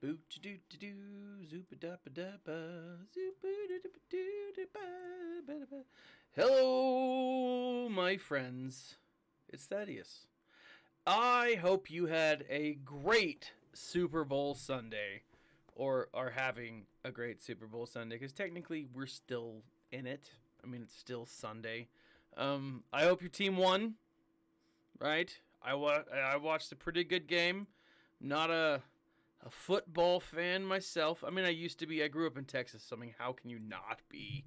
Boot doo doo doo, zoopa dappa dappa, zoopa doo doo doo doo ba ba ba. Hello, my friends. It's Thaddeus. I hope you had a great Super Bowl Sunday, or are having a great Super Bowl Sunday, because technically we're still in it. I mean, it's still Sunday. I hope your team won. Right? I watched a pretty good game. Not a football fan myself. I mean, I used to be. I grew up in Texas. So I mean, how can you not be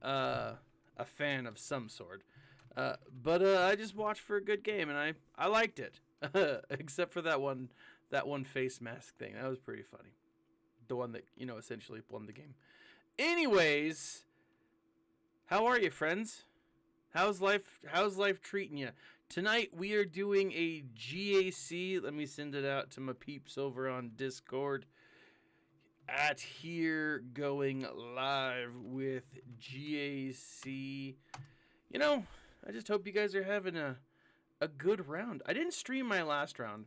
a fan of some sort? But I just watched for a good game, and I liked it. Except for that one face mask thing. That was pretty funny. The one that essentially won the game. Anyways, how are you, friends? How's life treating you? Tonight we are doing a GAC. Let me send it out to my peeps over on Discord. At here going live with GAC. I just hope you guys are having a good round. I didn't stream my last round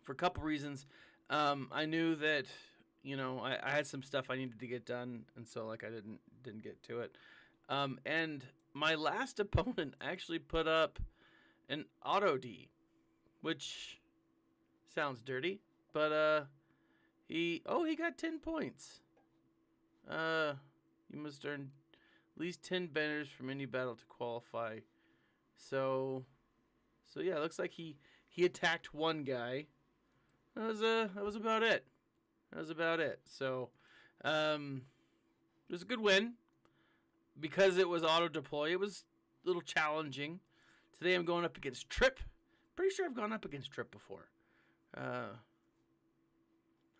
for a couple reasons. I knew that I had some stuff I needed to get done, and so I didn't get to it. And my last opponent actually put up an auto D, which sounds dirty, but he got 10 points. You must earn at least 10 banners from any battle to qualify. So yeah, it looks like he attacked one guy. That was about it. So it was a good win. Because it was auto deploy, it was a little challenging. Today I'm going up against Trip. Pretty sure I've gone up against Trip before. I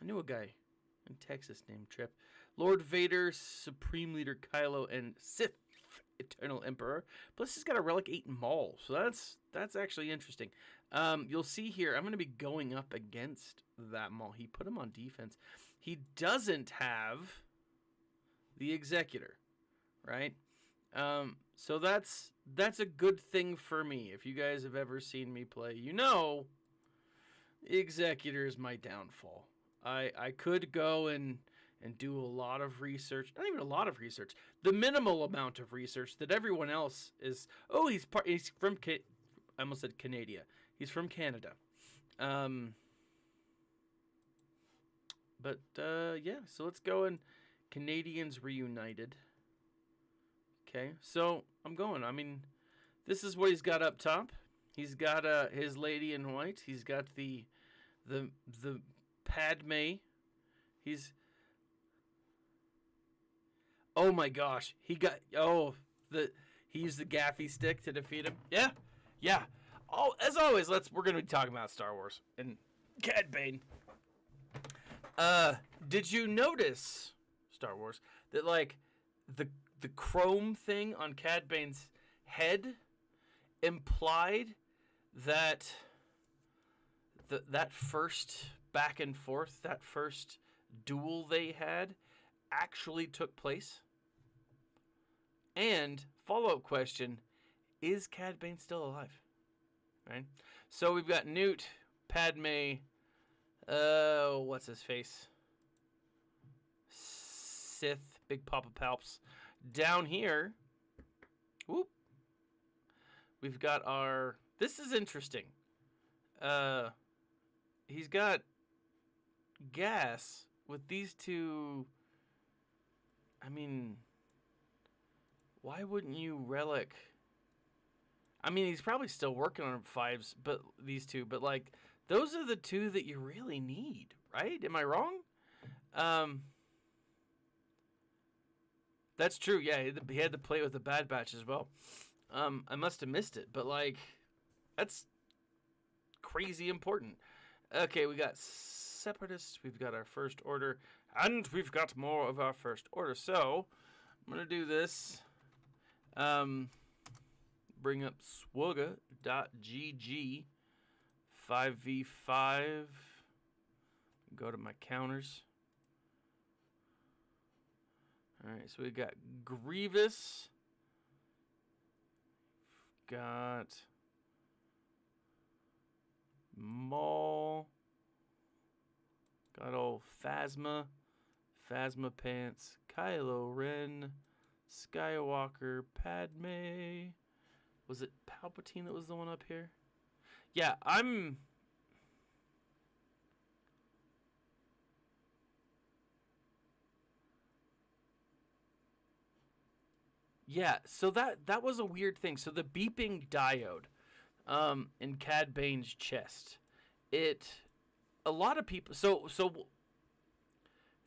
knew a guy in Texas named Trip. Lord Vader, Supreme Leader Kylo, and Sith Eternal Emperor. Plus he's got a Relic 8 Maul, so that's actually interesting. You'll see here, I'm going to be going up against that Maul. He put him on defense. He doesn't have the Executor. Right? So that's a good thing for me. If you guys have ever seen me play, the Executor is my downfall. I could go and do a lot of research. Not even a lot of research. The minimal amount of research that everyone else is. Oh, he's from I almost said Canada. He's from Canada. But yeah, so let's go and Canadians reunited. Okay, so I'm going. I mean, this is what he's got up top. He's got his lady in white. He's got the Padme. He used the gaffy stick to defeat him. Yeah. Oh, as always, we're gonna be talking about Star Wars and Cad Bane. Did you notice Star Wars that the chrome thing on Cad Bane's head implied that that first back and forth, that first duel they had, actually took place? And follow-up question, is Cad Bane still alive? Right? So we've got Newt, Padme, what's his face? Sith, Big Papa Palps. Down here, whoop, we've got our. This is interesting. He's got gas with these two. I mean, why wouldn't you relic? I mean, he's probably still working on fives, but these two, but those are the two that you really need, right? Am I wrong? That's true. Yeah, he had to play with the Bad Batch as well. I must have missed it, but that's crazy important. Okay, we got Separatists. We've got our First Order, and we've got more of our First Order. So I'm gonna do this. Bring up swugga.gg 5v5. Go to my counters. Alright, so we got Grievous. Got Maul. Got old Phasma, Phasma Pants, Kylo Ren, Skywalker, Padme. Was it Palpatine that was the one up here? Yeah, Yeah, so that was a weird thing. So the beeping diode in Cad Bane's chest. A lot of people so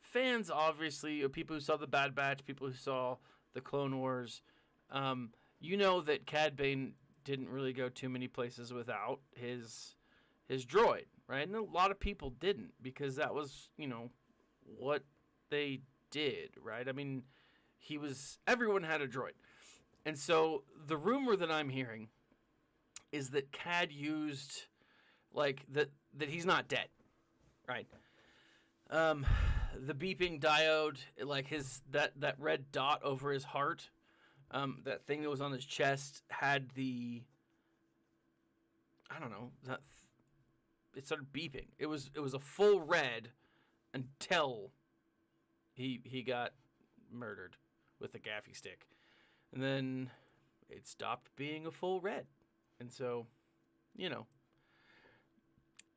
fans, obviously, or people who saw the Bad Batch, people who saw the Clone Wars, you know that Cad Bane didn't really go too many places without his droid, right? And a lot of people didn't, because that was, what they did, right? I mean, everyone had a droid. And so the rumor that I'm hearing is that Cad used, like, that he's not dead, right? The beeping diode, like that red dot over his heart, that thing that was on his chest had I don't know, it started beeping. It was a full red until he got murdered with a gaffy stick, and then it stopped being a full red. And so,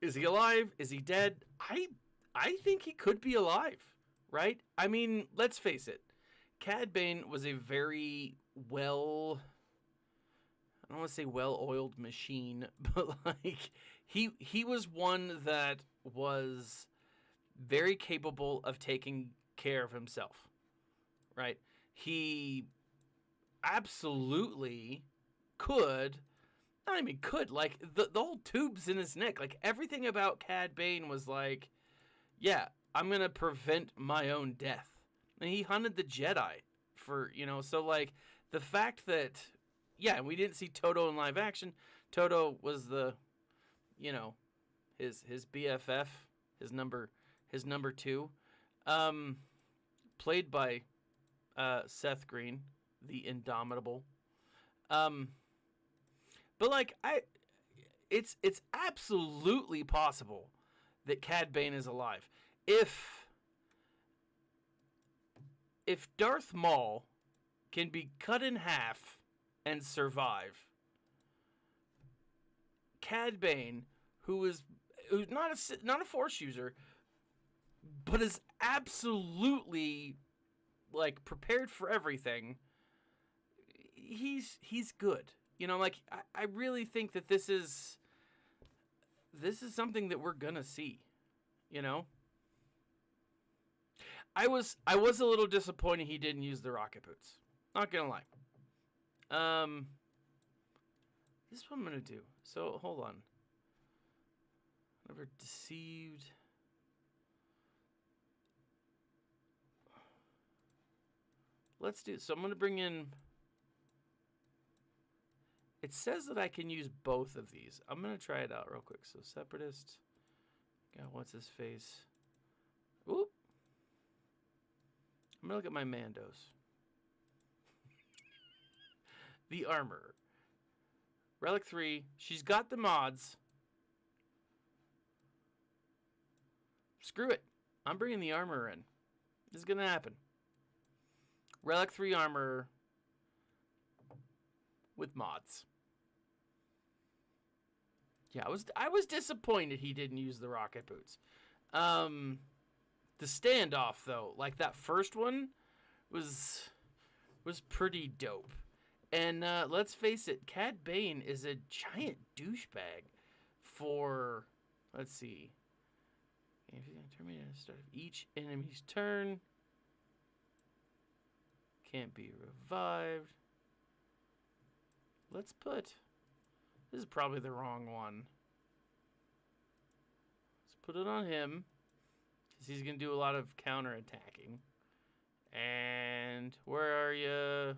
is he alive? Is he dead? I think he could be alive, right? I mean, let's face it. Cad Bane was a very I don't want to say well-oiled machine, but like he was one that was very capable of taking care of himself, right? He absolutely could, not even could, like the whole tubes in his neck, like everything about Cad Bane was like, yeah, I'm going to prevent my own death. And he hunted the Jedi for, so like the fact that, yeah, we didn't see Toto in live action. Toto was the, his BFF, his number 2, played by Seth Green, the Indomitable. But like it's absolutely possible that Cad Bane is alive. If Darth Maul can be cut in half and survive, Cad Bane, who's not a Force user, but is absolutely like prepared for everything, he's good. I really think that this is something that we're gonna see. I was a little disappointed he didn't use the rocket boots. Not gonna lie. This is what I'm gonna do. So hold on. Never deceived. Let's do. So I'm gonna bring in. It says that I can use both of these. I'm gonna try it out real quick. So Separatist. God, what's his face? Oop. I'm gonna look at my Mandos. The Armor. Relic 3. She's got the mods. Screw it. I'm bringing the Armor in. This is gonna happen. Relic 3 Armor with mods. Yeah, I was disappointed he didn't use the rocket boots. The standoff though, like that first one, was pretty dope. And let's face it, Cad Bane is a giant douchebag for, let's see. If you're gonna terminate at the start of each enemy's turn, can't be revived. Let's put, this is probably the wrong one. Let's put it on him, because he's going to do a lot of counterattacking. And where are you?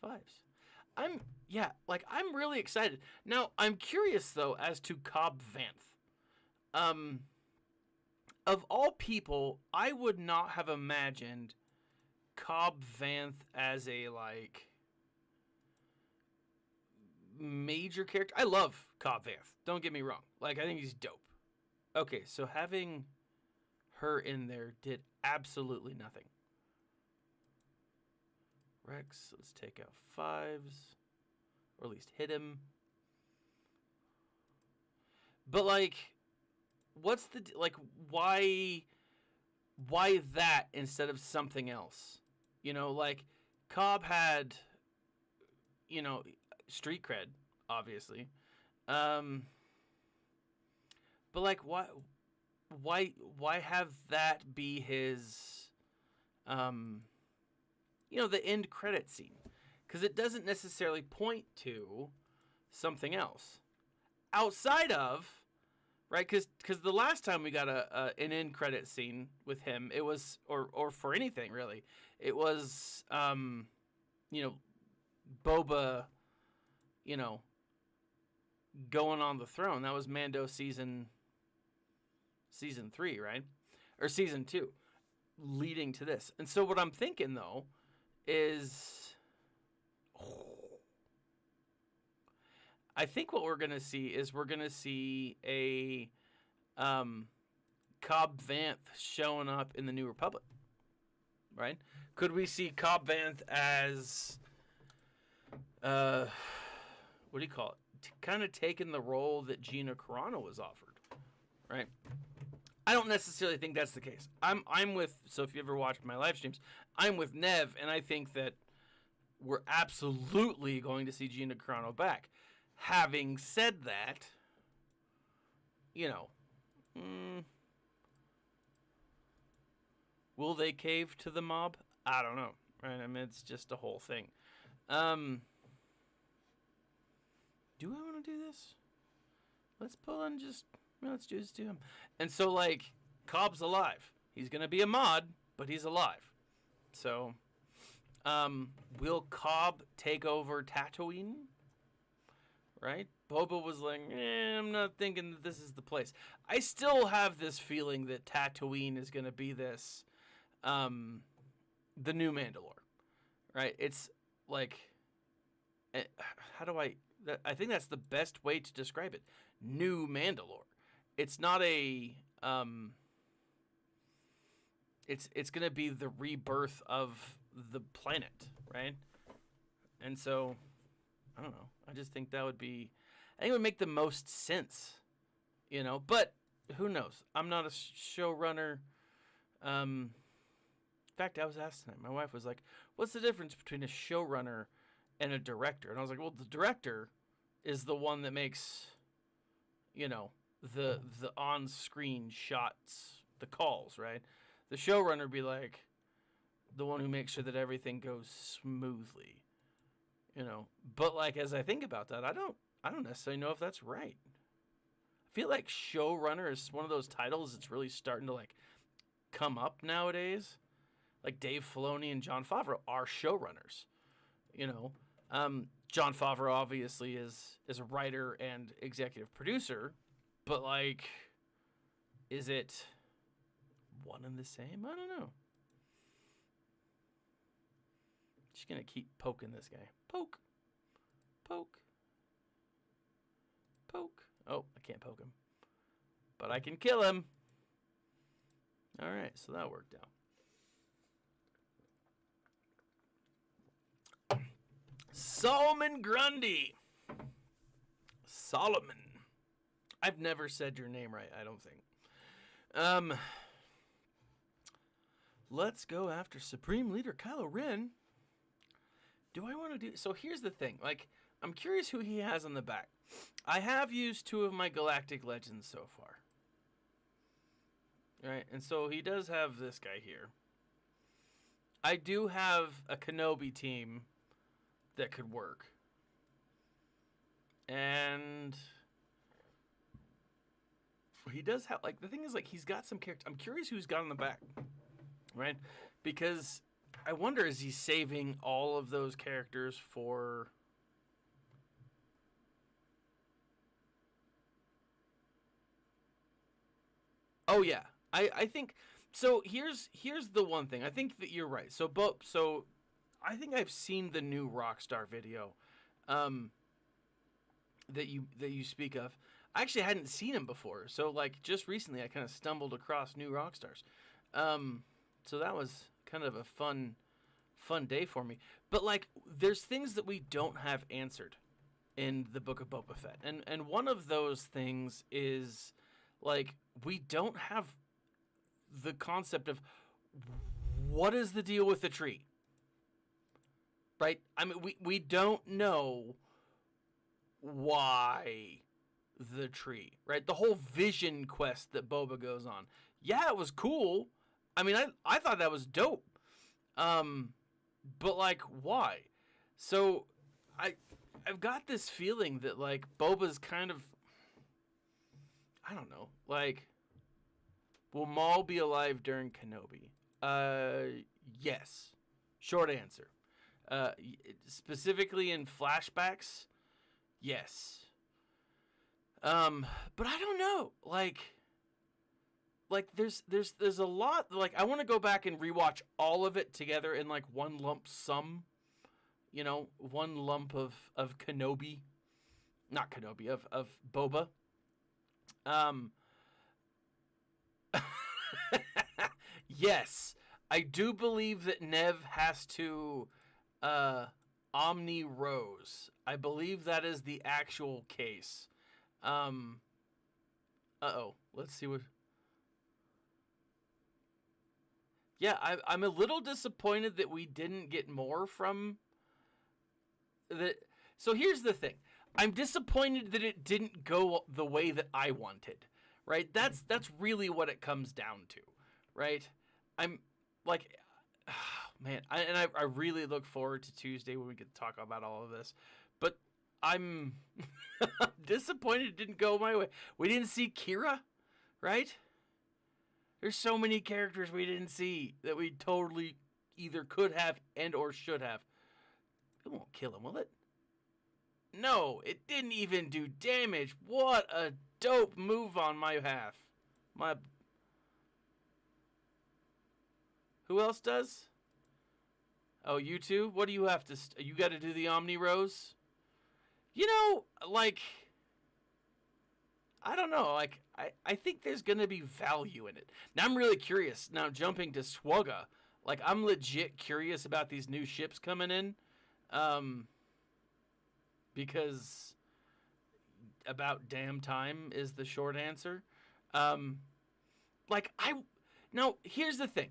5s. I'm really excited. Now, I'm curious, though, as to Cobb Vanth. Of all people, I would not have imagined Cobb Vanth as a, like, major character. I love Cobb Vanth. Don't get me wrong. Like, I think he's dope. Okay, so having her in there did absolutely nothing. Rex, let's take out 5s. Or at least hit him. But, like, what's the... Like, why that instead of something else? You know, like, Cobb had, you know, street cred, obviously. But, like, why have that be his, you know, the end credit scene? Because it doesn't necessarily point to something else outside of, right? Because the last time we got an end credit scene with him, it was or for anything really, it was you know, Boba, you know, going on the throne. That was Mando season 3, right? Or season 2, leading to this. And so what I'm thinking though is, I think what we're going to see is we're going to see a Cobb Vanth showing up in the New Republic, right? Could we see Cobb Vanth as, what do you call it? Kind of taking the role that Gina Carano was offered, right? I don't necessarily think that's the case. I'm with, so if you ever watched my live streams, I'm with Nev, and I think that we're absolutely going to see Gina Carano back. Having said that, you know, will they cave to the mob? I don't know, right? I mean, it's just a whole thing. Do I want to do this? Let's pull in just, let's do this to him. And so, like, Cobb's alive. He's going to be a mod, but he's alive. So, will Cobb take over Tatooine? Right? Boba was like, I'm not thinking that this is the place. I still have this feeling that Tatooine is going to be this, the new Mandalore. Right? It's like, how do I think that's the best way to describe it. New Mandalore. It's not a, it's going to be the rebirth of the planet, right? And so, I don't know. I just think that would be, I think it would make the most sense, you know, but who knows? I'm not a showrunner. In fact, I was asked tonight, my wife was like, what's the difference between a showrunner and a director? And I was like, well, the director is the one that makes, you know, the on-screen shots, the calls, right? The showrunner would be like the one who makes sure that everything goes smoothly. You know, but like as I think about that, I don't necessarily know if that's right. I feel like showrunner is one of those titles that's really starting to like come up nowadays. Like Dave Filoni and Jon Favreau are showrunners. You know, Jon Favreau obviously is a writer and executive producer, but like, is it one and the same? I don't know. Just gonna keep poking this guy. Poke. Poke. Poke. Oh, I can't poke him. But I can kill him. Alright, so that worked out. Solomon Grundy. Solomon. I've never said your name right, I don't think. Let's go after Supreme Leader Kylo Ren. Do I want to do... So here's the thing. Like, I'm curious who he has on the back. I have used 2 of my Galactic Legends so far. Right? And so he does have this guy here. I do have a Kenobi team that could work. And... he does have... Like, the thing is, like, he's got some character... I'm curious who's got on the back. Right? Because... I wonder, is he saving all of those characters for... Oh, yeah. I think... So, here's the one thing. I think that you're right. So, I think I've seen the new Rockstar video. that you speak of. I actually hadn't seen him before, so like just recently I kind of stumbled across new rock stars. So that was kind of a fun day for me. But like, there's things that we don't have answered in the Book of Boba Fett, and one of those things is like we don't have the concept of what is the deal with the tree, right? I mean, we don't know why the tree, right? The whole vision quest that Boba goes on. Yeah, it was cool. I mean, I thought that was dope. But like, why? So I've got this feeling that like Boba's kind of, I don't know, like, will Maul be alive during Kenobi? Yes. Short answer. Specifically in flashbacks, yes. But I don't know. Like there's a lot. Like, I want to go back and rewatch all of it together in like one lump sum. You know, one lump of Kenobi, not Kenobi, of Boba. Yes, I do believe that Nev has to Omni Rose. I believe that is the actual case. Let's see what. Yeah, I'm a little disappointed that we didn't get more from the. So here's the thing. I'm disappointed that it didn't go the way that I wanted. Right? That's really what it comes down to. Right? I'm like, man, I really look forward to Tuesday when we get to talk about all of this. But I'm disappointed it didn't go my way. We didn't see Kira, right? There's so many characters we didn't see that we totally either could have and or should have. It won't kill him, will it? No, it didn't even do damage. What a dope move on my half. Who else does? Oh, you two? What do you have to... you got to do the Omni Rose? You know, like... I don't know. Like, I think there's going to be value in it. Now, I'm really curious. Now, jumping to Swugga. Like, I'm legit curious about these new ships coming in. Because... about damn time is the short answer. Now, here's the thing.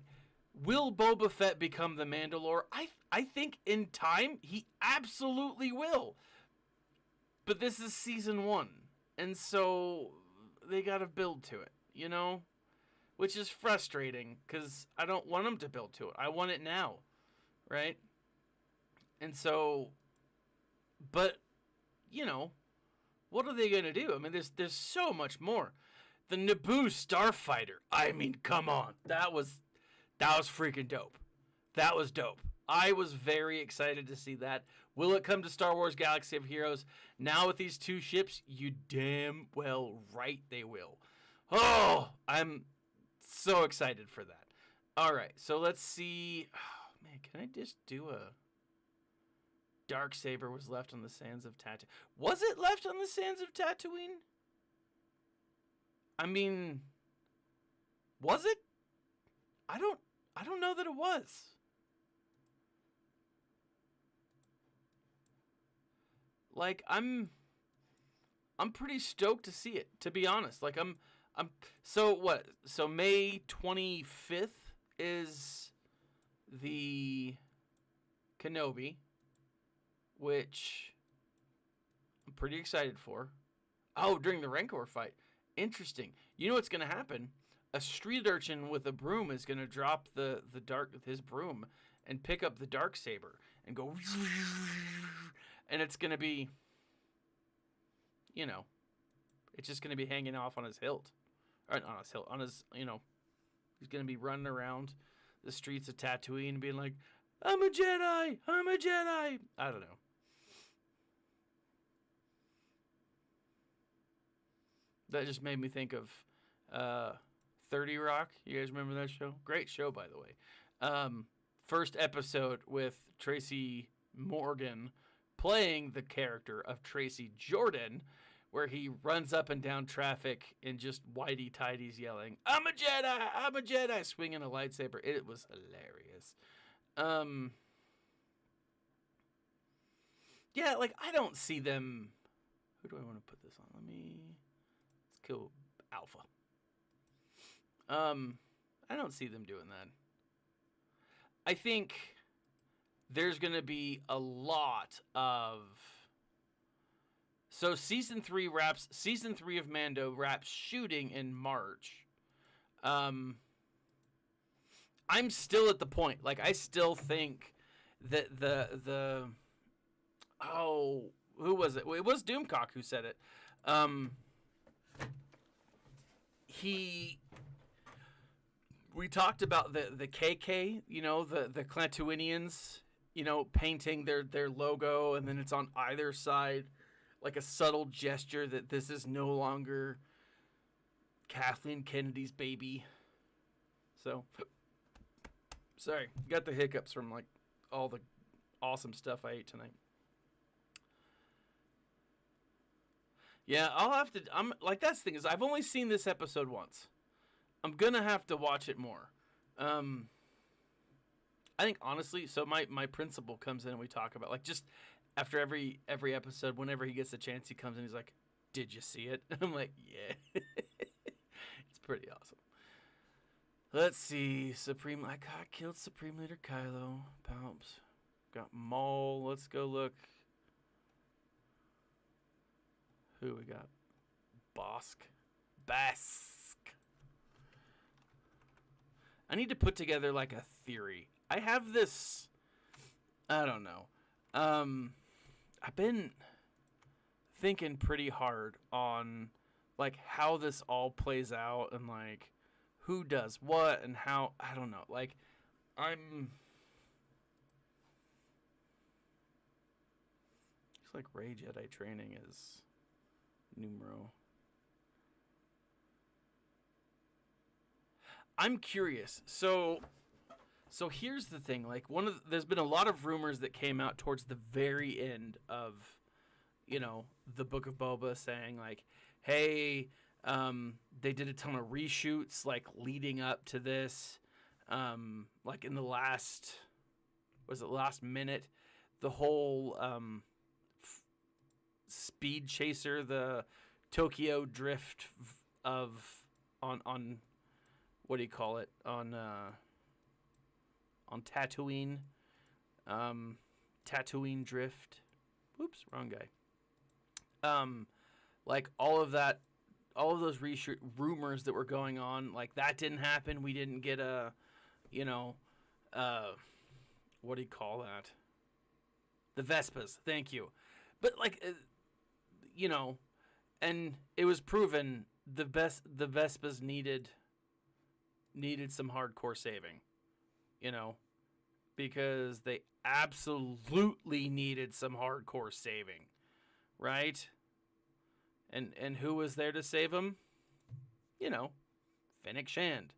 Will Boba Fett become the Mandalore? I think in time he absolutely will. But this is season 1. And so they got to build to it, you know? Which is frustrating because I don't want them to build to it. I want it now, right? And so, but, you know, what are they going to do? I mean, there's so much more. The Naboo Starfighter. I mean, come on. That was freaking dope. That was dope. I was very excited to see that. Will it come to Star Wars Galaxy of Heroes? Now with these 2 ships, you damn well right they will. Oh, I'm so excited for that. All right, so let's see. Oh, man, can I just do a... Darksaber was left on the sands of Tatooine. Was it left on the sands of Tatooine? I mean, was it? I don't know that it was. Like, I'm pretty stoked to see it, to be honest. Like, so what? So May 25th is the Kenobi, which I'm pretty excited for. Oh, during the Rancor fight. Interesting. You know what's going to happen? A street urchin with a broom is going to drop his broom and pick up the Darksaber and go... And it's going to be, you know, it's just going to be hanging off on his hilt. Or not on his hilt, on his, you know, he's going to be running around the streets of Tatooine and being like, I'm a Jedi! I'm a Jedi! I don't know. That just made me think of 30 Rock. You guys remember that show? Great show, by the way. First episode with Tracy Morgan playing the character of Tracy Jordan, where he runs up and down traffic in just whitey-tidies yelling, I'm a Jedi! I'm a Jedi! Swinging a lightsaber. It was hilarious. Yeah, like, I don't see them... Who do I want to put this on? Let's kill Alpha. I don't see them doing that. I think there's going to be a lot of... So season 3 of Mando wraps shooting in March. I'm still at the point. Like, I still think that who was it? It was Doomcock who said it. We talked about the KK, the Clantouinians, painting their logo, and then it's on either side, like a subtle gesture that this is no longer Kathleen Kennedy's baby. So, sorry, got the hiccups from like all the awesome stuff I ate tonight. Yeah, I'm like, that's the thing is I've only seen this episode once. I'm gonna have to watch it more. I think honestly, so my principal comes in and we talk about, like, just after every episode, whenever he gets a chance, he comes in, he's like, "Did you see it?" I'm like, "Yeah." It's pretty awesome. Let's see, I got killed Supreme Leader Kylo. Palps. Got Maul. Let's go look. Who we got? Bask. I need to put together like a theory. I have this, I don't know. I've been thinking pretty hard on like how this all plays out and like who does what and how. I don't know. Like, it's like Rey Jedi training is numero. I'm curious. So here's the thing. Like, there's been a lot of rumors that came out towards the very end of, the Book of Boba, saying like, hey, they did a ton of reshoots like leading up to this. Like in the last minute, the whole speed chaser, the Tokyo drift on what do you call it, on Tatooine, Tatooine drift. Oops, wrong guy. Like all of those reshoot rumors that were going on, like that didn't happen. We didn't get a, what do you call that? The Vespas. Thank you. But like, and it was proven the Vespas needed some hardcore saving, because they absolutely needed some hardcore saving, right? And who was there to save them? Fennec Shand,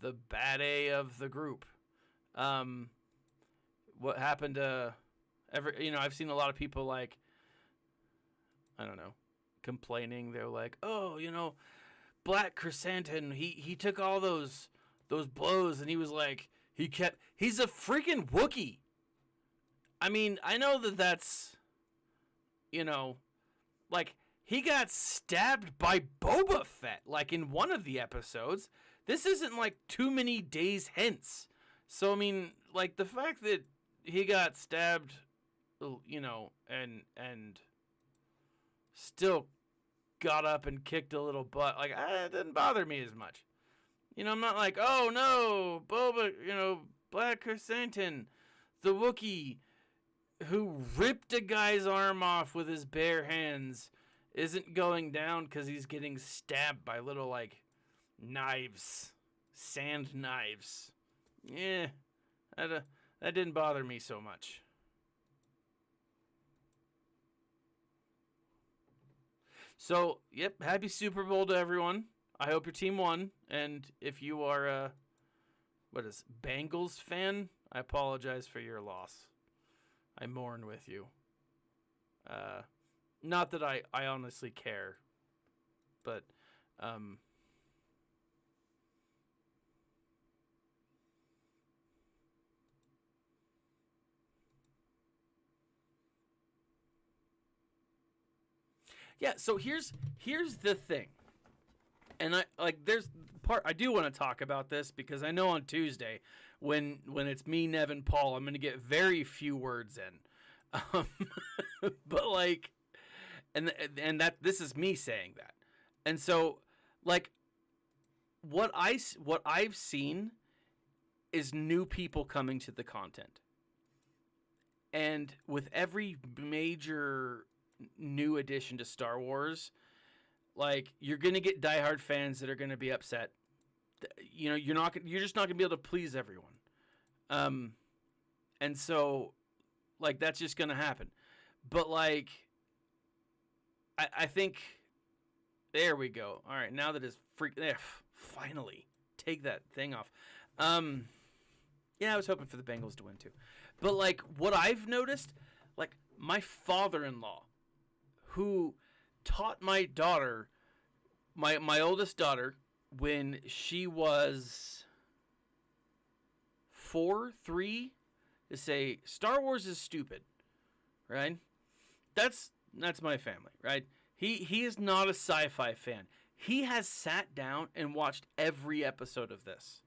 the bad A of the group. What happened to I've seen a lot of people like, I don't know, complaining. They're like, oh, Black Chrysanthemum, he took all those blows and he was like, he's a freaking Wookiee. I mean, I know that's, like, he got stabbed by Boba Fett, like in one of the episodes. This isn't like too many days hence. So, I mean, like the fact that he got stabbed, and still got up and kicked a little butt, like, it didn't bother me as much. I'm not like, oh no, Boba, Black Chrysanthemum, the Wookiee who ripped a guy's arm off with his bare hands, isn't going down because he's getting stabbed by little, like, knives, sand knives. Yeah, that didn't bother me so much. So, yep, happy Super Bowl to everyone. I hope your team won. And if you are Bengals fan, I apologize for your loss. I mourn with you. Not that I honestly care, but yeah. So here's the thing, and there's part I do want to talk about this because I know on Tuesday when it's me, Nevin, Paul, I'm going to get very few words in, but like, and that this is me saying that, and so like what I've seen is new people coming to the content, and with every major new addition to Star Wars, like you're gonna get diehard fans that are gonna be upset. You know, you're just not gonna be able to please everyone, and so like that's just gonna happen. But like, I think there we go. All right, now that it's finally take that thing off. Yeah, I was hoping for the Bengals to win too, but like what I've noticed, like my father-in-law, who taught my daughter, my oldest daughter, when she was 3, to say Star Wars is stupid, right? That's my family, right? He is not a sci-fi fan. He has sat down and watched every episode of this,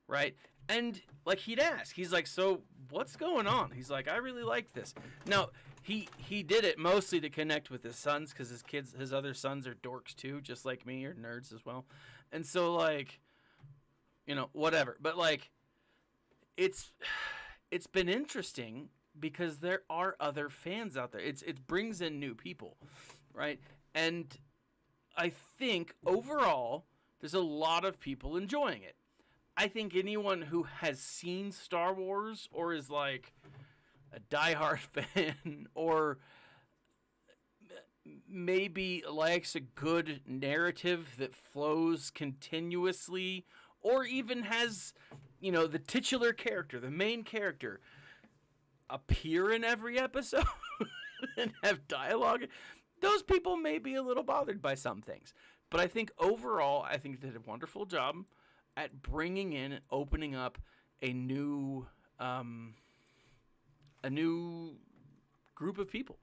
right? And like he'd ask, he's like, "So what's going on?" He's like, "I really like this." Now he did it mostly to connect with his sons because his other sons are dorks too, just like me, or nerds as well. And so like, you know, whatever. But like, it's been interesting because there are other fans out there. It brings in new people, right? And I think overall there's a lot of people enjoying it. I think anyone who has seen Star Wars or is like a diehard fan or maybe likes a good narrative that flows continuously or even has, you know, the titular character, the main character, appear in every episode and have dialogue, those people may be a little bothered by some things. But I think overall, I think they did a wonderful job at bringing in and opening up a new group of people,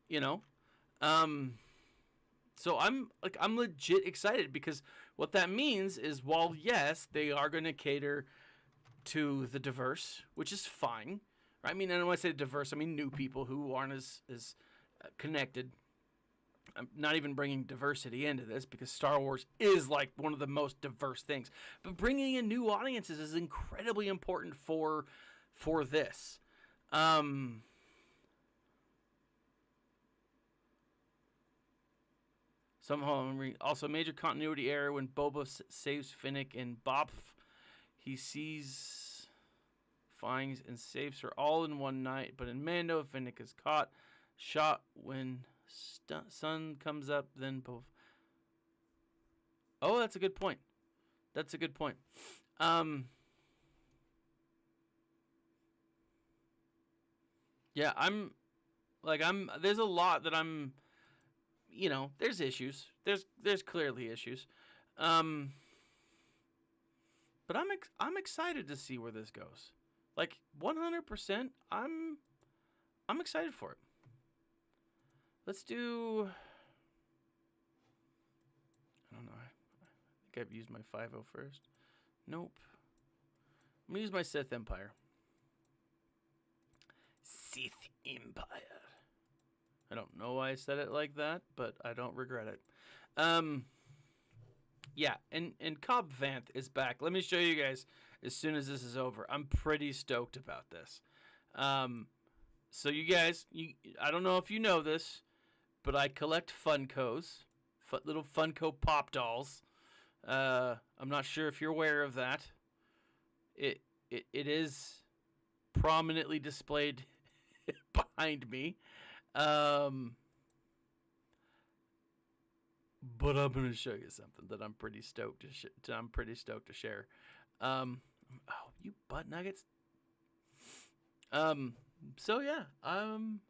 you know. So I'm legit excited because what that means is, while yes, they are going to cater to the diverse, which is fine. Right? I mean, and when I say diverse, I mean new people who aren't as connected. I'm not even bringing diversity into this because Star Wars is like one of the most diverse things. But bringing in new audiences is incredibly important for this. Also, major continuity error when Boba saves Finnick and Boph. He sees, finds, and saves her all in one night. But in Mando, Finnick is shot when sun comes up, then both. Oh, that's a good point. Yeah, there's a lot that I'm, you know, there's issues. There's clearly issues. But I'm excited to see where this goes. Like 100%, I'm excited for it. Let's do, I don't know. I think I've used my 5.0 first. Nope. I'm going to use my Sith Empire. Sith Empire. I don't know why I said it like that, but I don't regret it. Yeah, and Cobb Vanth is back. Let me show you guys as soon as this is over. I'm pretty stoked about this. So you guys, I don't know if you know this, but I collect Funkos, little Funko Pop dolls. I'm not sure if you're aware of that. It is prominently displayed behind me. But I'm gonna show you something that I'm pretty stoked to share. Oh, you butt nuggets. So yeah, I'm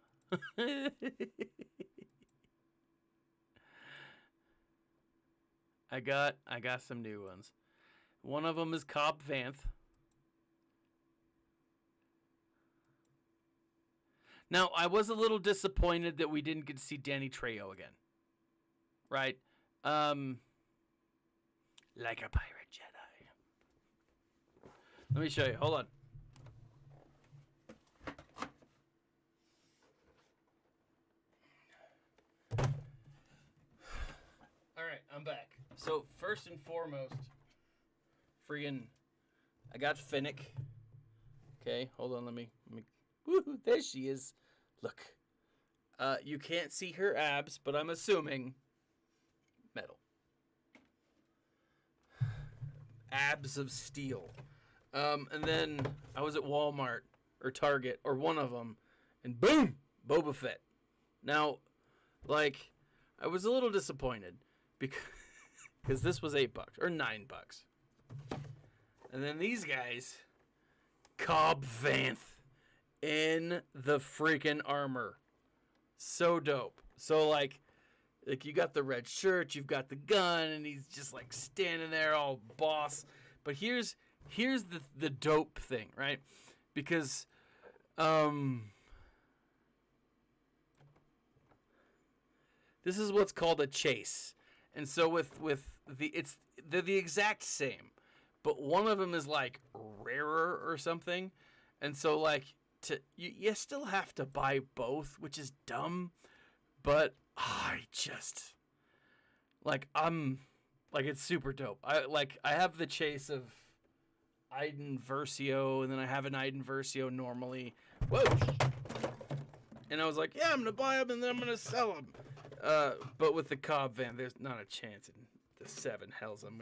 I got some new ones. One of them is Cobb Vanth. Now, I was a little disappointed that we didn't get to see Danny Trejo again. Right? Like a pirate Jedi. Let me show you. Hold on. Alright, I'm back. So, first and foremost, I got Finnick. Okay, hold on, let me woohoo, there she is. Look. You can't see her abs, but I'm assuming metal. Abs of steel. And then I was at Walmart or Target or one of them, and boom, Boba Fett. Now, like, I was a little disappointed because this was $8 or $9. And then these guys, Cobb Vanth in the freaking armor. So dope. So like you got the red shirt, you've got the gun, and he's just like standing there all boss. But here's the dope thing, right? Because this is what's called a chase. And so they're the exact same, but one of them is like rarer or something. And so like you still have to buy both, which is dumb, but I just I'm like, it's super dope. I have the chase of Iden Versio, and then I have an Iden Versio normally. Whoa! And I was like, yeah, I'm gonna buy them and then I'm gonna sell them. But with the Cobb Van, there's not a chance in the 7 hells I'm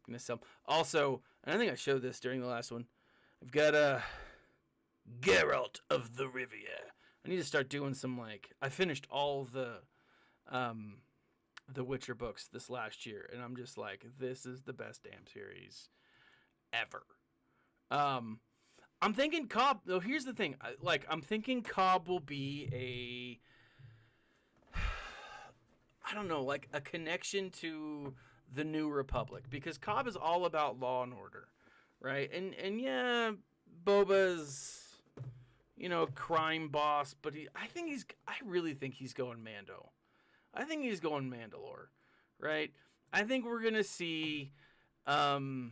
gonna sell. Also, and I think I showed this during the last one, I've got Geralt of the Rivia. I need to start doing some I finished all the Witcher books this last year, and I'm just like, this is the best damn series ever. I'm thinking Cobb. Though here's the thing, I'm thinking Cobb will be I don't know, like a connection to the New Republic, because Cobb is all about law and order, right? And yeah, Boba's, crime boss, but I really think he's going Mando. I think he's going Mandalore, right? I think we're gonna see the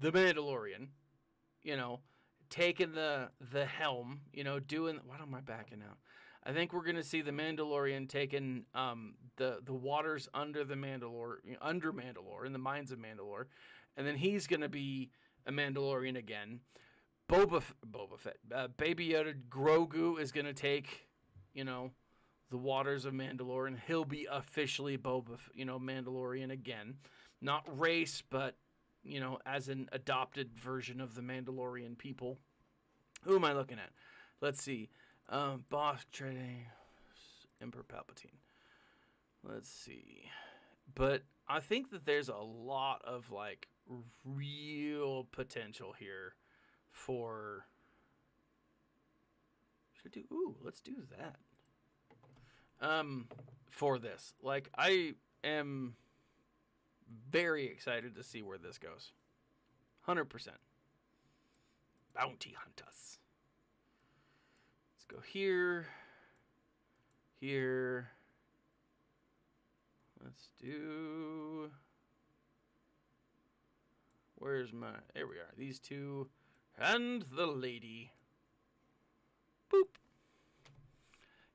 Mandalorian, taking the helm, doing, what am I backing out? I think we're gonna see the Mandalorian taking the waters under the under Mandalore, in the mines of Mandalore, and then he's gonna be a Mandalorian again. Boba Fett, Baby Yoda, Grogu is gonna take, the waters of Mandalore, and he'll be officially Mandalorian again, not race, but as an adopted version of the Mandalorian people. Who am I looking at? Let's see. Boss trading, Emperor Palpatine. Let's see. But I think that there's a lot of real potential here for. Let's do that. For this. I am very excited to see where this goes. 100%. Bounty hunters. Let's go here. Here. Let's do. Where's my. There we are. These two. And the lady. Boop.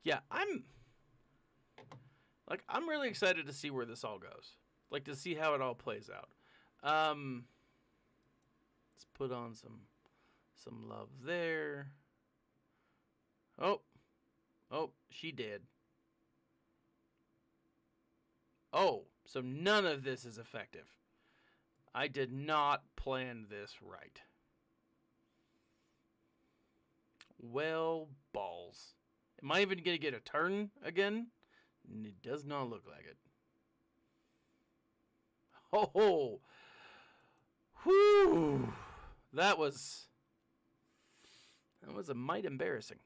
Yeah, I'm really excited to see where this all goes. To see how it all plays out. Let's put on some love there. Oh, she did. Oh, so none of this is effective. I did not plan this right. Well, balls. Am I even going to get a turn again? It does not look like it. Oh, whew. That was a mite embarrassing.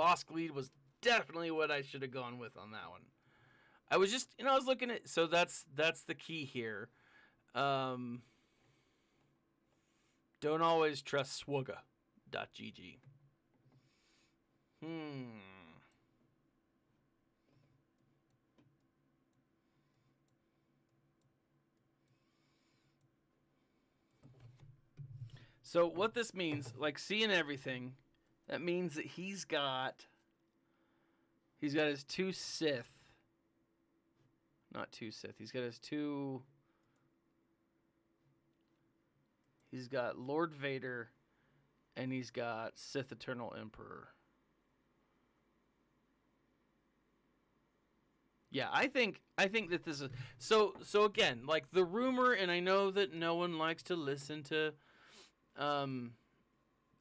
Bosk lead was definitely what I should have gone with on that one. I was just, I was looking at, so that's the key here. Don't always trust swugga.gg. So what this means, like seeing everything, that means that he's got his 2 Sith. Not 2 Sith. He's got his 2. He's got Lord Vader, and he's got Sith Eternal Emperor. Yeah, I think that this is so again, like the rumor, and I know that no one likes to listen to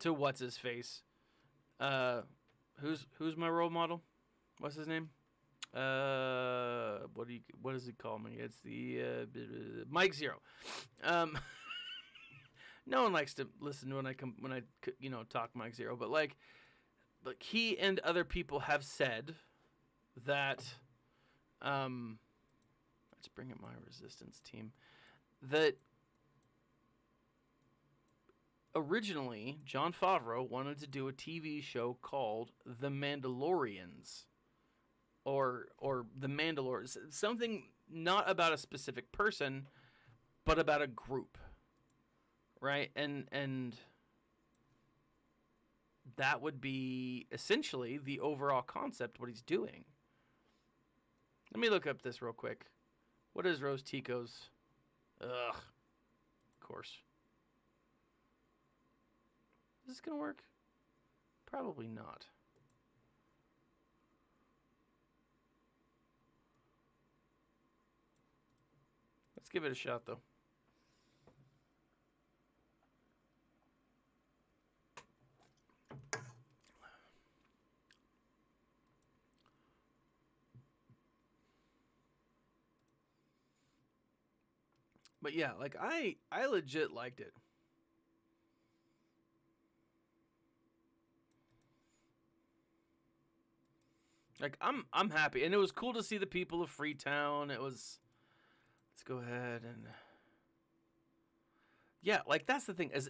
what's his face. Who's my role model? What's his name? What does he call me? It's the Mike Zero. No one likes to listen when I talk Mike Zero, but like he and other people have said that let's bring up my resistance team, that originally Jon Favreau wanted to do a TV show called The Mandalorians or The Mandalorians, something not about a specific person but about a group, right? And that would be essentially the overall concept, what he's doing. Let me look up this real quick. What is Rose Tico's? Ugh. Of course. Is this going to work? Probably not. Let's give it a shot, though. But yeah, like I legit liked it. Like I'm happy, and it was cool to see the people of Freetown. It was, let's go ahead and yeah, like that's the thing is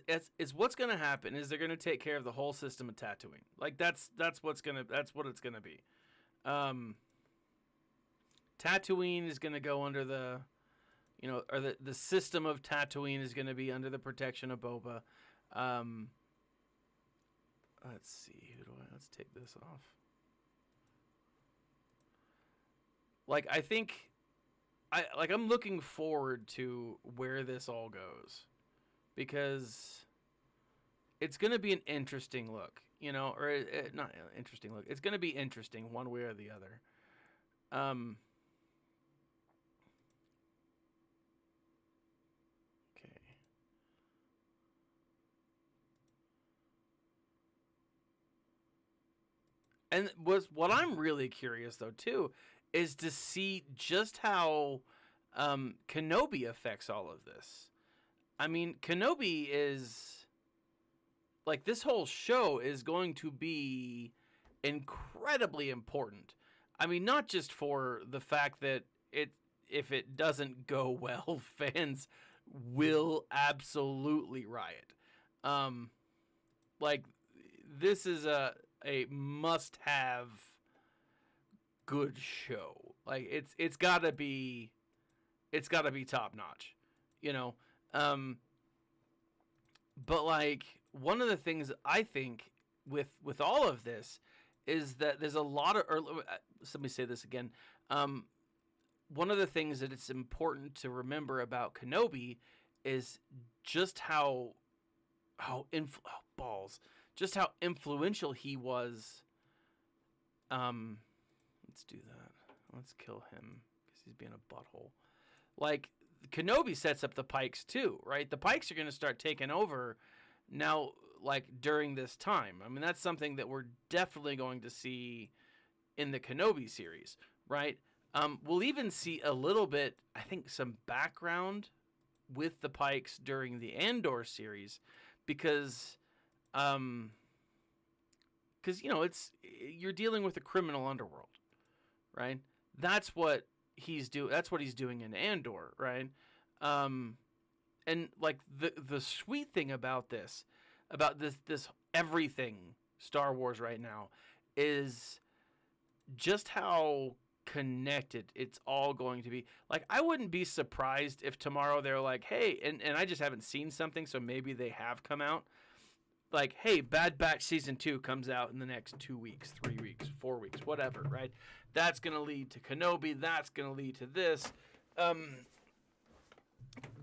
what's gonna happen is they're gonna take care of the whole system of Tatooine. Like that's what it's gonna be. Tatooine is gonna go under the, or the system of Tatooine is gonna be under the protection of Boba. Let's see, let's take this off. Like I think I'm looking forward to where this all goes, because it's going to be an interesting look, or not an interesting look. It's going to be interesting one way or the other. Okay. And what I'm really curious though too is to see just how Kenobi affects all of this. I mean, Kenobi is, like, this whole show is going to be incredibly important. I mean, not just for the fact that if it doesn't go well, fans will absolutely riot. Like, this is a must-have good show. Like it's gotta be top notch, but like one of the things I think with all of this is that there's a lot of, or let me say this again, one of the things that it's important to remember about Kenobi is just how influential he was. Let's do that. Let's kill him because he's being a butthole. Like, Kenobi sets up the Pikes too, right? The Pikes are going to start taking over now, like, during this time. I mean, that's something that we're definitely going to see in the Kenobi series, right? We'll even see a little bit, I think, some background with the Pikes during the Andor series, because you're dealing with a criminal underworld, right? That's what he's doing. That's what he's doing in Andor, right? And like the sweet thing about this everything Star Wars right now is just how connected it's all going to be. Like, I wouldn't be surprised if tomorrow they're like, hey, and I just haven't seen something, so maybe they have come out. Like, hey, Bad Batch Season 2 comes out in the next 2 weeks, 3 weeks, 4 weeks, whatever, right? That's going to lead to Kenobi. That's going to lead to this.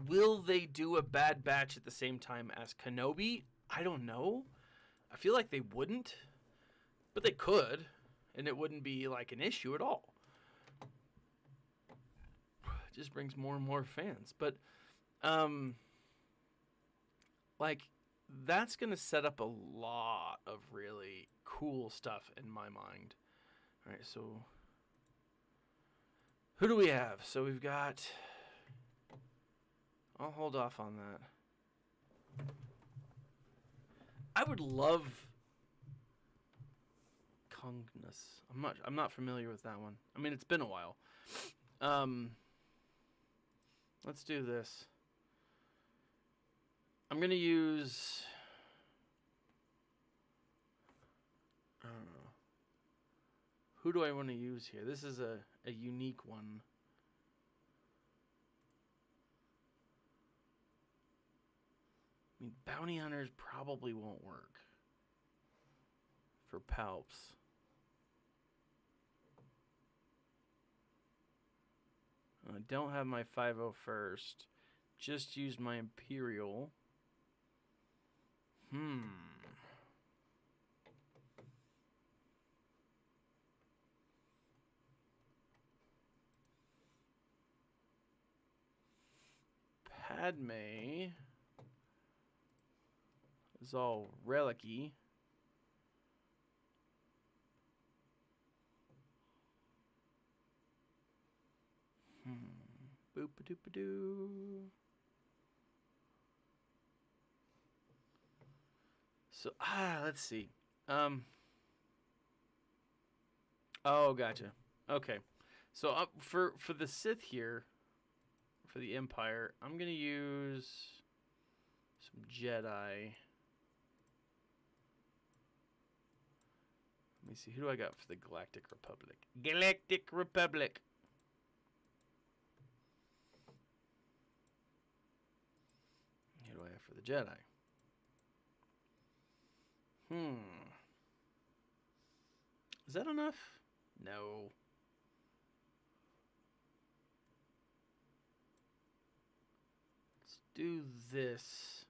Will they do a Bad Batch at the same time as Kenobi? I don't know. I feel like they wouldn't, but they could, and it wouldn't be like an issue at all. It just brings more and more fans. But, like, that's going to set up a lot of really cool stuff in my mind. All right, so who do we have? So we've got... I'll hold off on that. I would love Kongnus. I'm not familiar with that one. I mean, it's been a while. Let's do this. I'm gonna use. I don't know. Who do I want to use here? This is a unique one. I mean, bounty hunters probably won't work for Palps. I don't have my 501st. Just used my Imperial. Padme is all relic-y. Boop-a-doop-a-doo. So, let's see. Oh, gotcha. Okay. So, for the Sith here, for the Empire, I'm going to use some Jedi. Let me see. Who do I got for the Galactic Republic? Galactic Republic. Who do I have for the Jedi? Is that enough? No. Let's do this.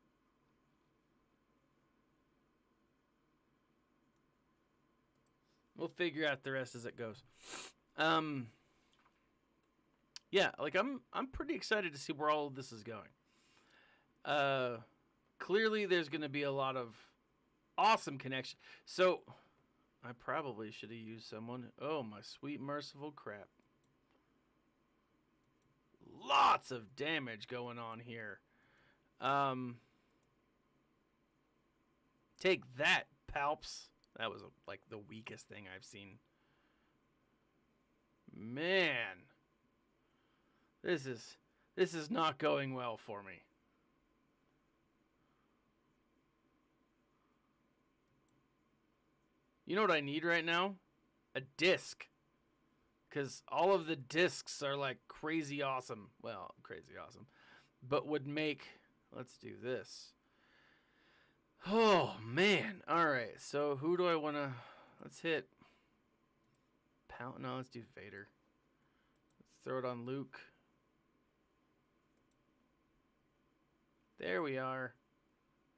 We'll figure out the rest as it goes. Yeah, like I'm pretty excited to see where all of this is going. Clearly there's going to be a lot of awesome connection. So I probably should have used someone. Oh, my sweet merciful crap. Lots of damage going on here. Take that, Palps. That was like the weakest thing I've seen. Man. This is not going well for me. You know what I need right now? A disc. Because all of the discs are like crazy awesome. Well, crazy awesome. But would make... Let's do this. Oh, man. Alright, so who do I want to... Let's hit... No, let's do Vader. Let's throw it on Luke. There we are.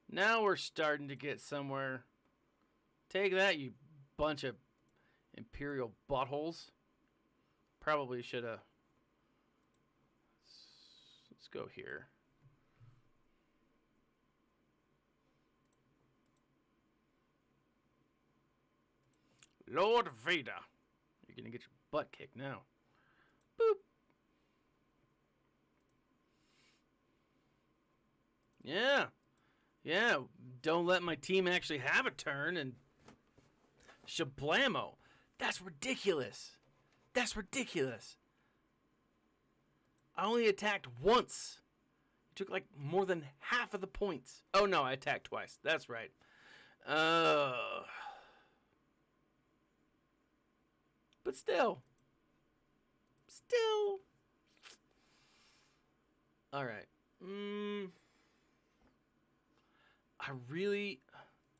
Now we're starting to get somewhere... Take that, you bunch of Imperial buttholes. Probably should have... Let's go here. Lord Vader. You're going to get your butt kicked now. Boop. Yeah. Yeah. Don't let my team actually have a turn and Shablamo. That's ridiculous. That's ridiculous. I only attacked once. It took like more than half of the points. Oh no, I attacked twice. That's right. But still. All right.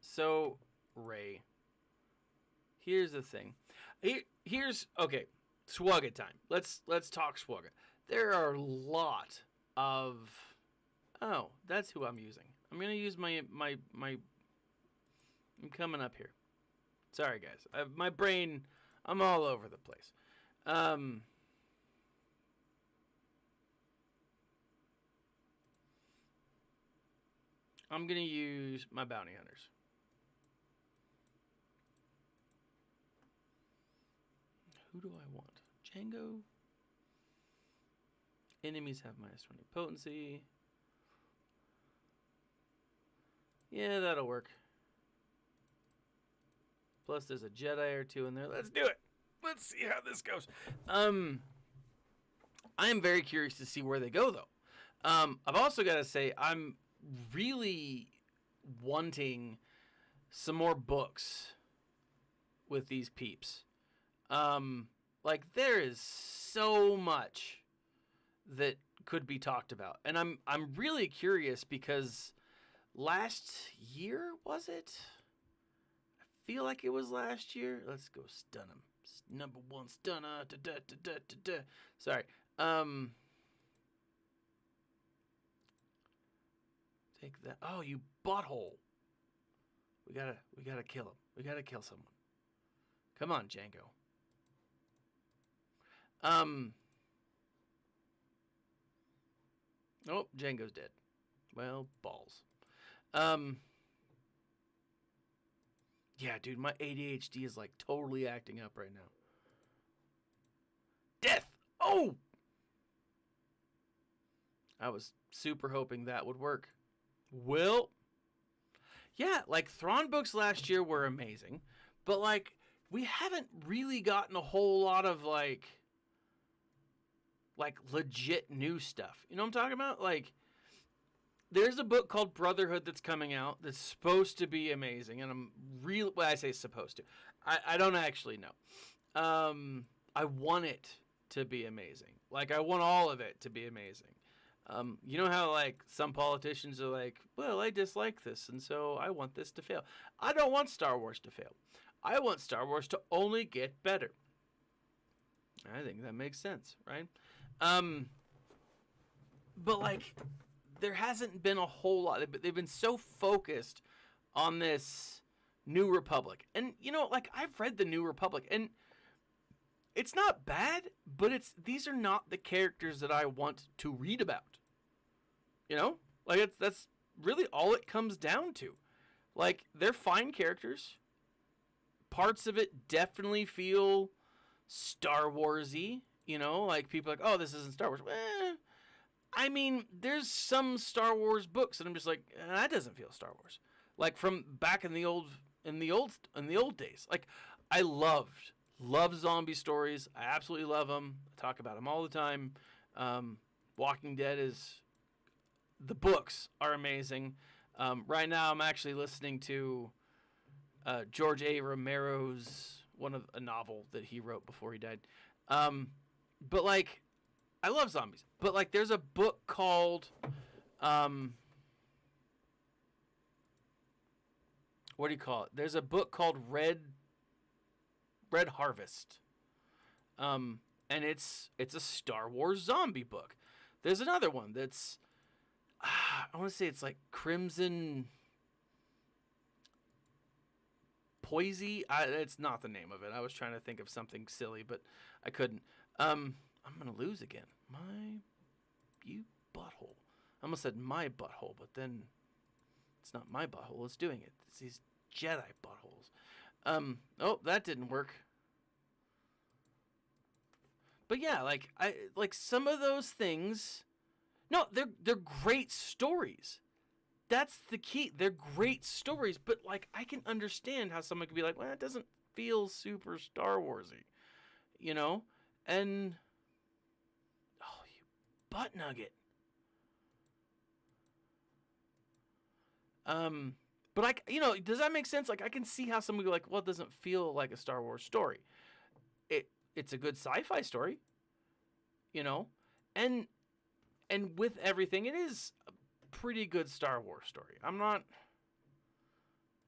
So, Ray. Here's the thing. Here's okay. Swugga time. Let's talk Swugga. There are a lot of. Oh, that's who I'm using. I'm gonna use my. I'm coming up here. Sorry, guys. My brain. I'm all over the place. I'm gonna use my bounty hunters. Who do I want? Django. Enemies have -20 potency. Yeah, that'll work. Plus, there's a Jedi or two in there. Let's do it. Let's see how this goes. I am very curious to see where they go, though. I've also got to say, I'm really wanting some more books with these peeps. Like, there is so much that could be talked about. And I'm really curious because last year, was it? I feel like it was last year. Let's go stun him. Number one stunner. Sorry. Take that. Oh, you butthole. We gotta kill him. We gotta kill someone. Come on, Django. Oh, Django's dead. Well, balls. Yeah, dude, my ADHD is like totally acting up right now. Death! Oh! I was super hoping that would work. Well, yeah, like Thrawn books last year were amazing, but like we haven't really gotten a whole lot of like legit new stuff. You know what I'm talking about? Like there's a book called Brotherhood that's coming out that's supposed to be amazing, and I'm really, well, I say supposed to. I don't actually know. I want it to be amazing. Like I want all of it to be amazing. You know how like some politicians are like, well, I dislike this, and so I want this to fail. I don't want Star Wars to fail. I want Star Wars to only get better. I think that makes sense, right? But like, there hasn't been a whole lot. They've been so focused on this New Republic. And, you know, like, I've read the New Republic, and it's not bad, but these are not the characters that I want to read about. You know? Like, that's really all it comes down to. Like, they're fine characters. Parts of it definitely feel Star Wars-y. You know, like, people are like, oh, this isn't Star Wars. I mean, there's some Star Wars books, and I'm just like, that doesn't feel Star Wars. Like from back in the old days. Like, I love zombie stories. I absolutely love them. I talk about them all the time. Walking Dead the books are amazing. Right now, I'm actually listening to George A. Romero's a novel that he wrote before he died. But like, I love zombies. But like, there's a book called, what do you call it? There's a book called Red Harvest. And it's a Star Wars zombie book. There's another one that's, I want to say it's like Crimson Poisey. It's not the name of it. I was trying to think of something silly, but I couldn't. I'm going to lose again. You butthole. I almost said my butthole, but then it's not my butthole. It's doing it. It's these Jedi buttholes. Oh, that didn't work. But yeah, like some of those things. No, they're great stories. That's the key. They're great stories, but like I can understand how someone could be like, well, it doesn't feel super Star Warsy, you know? And oh, you butt nugget. But does that make sense? Like, I can see how somebody like, well, it doesn't feel like a Star Wars story. It's a good sci-fi story, you know, and with everything, it is a pretty good Star Wars story. I'm not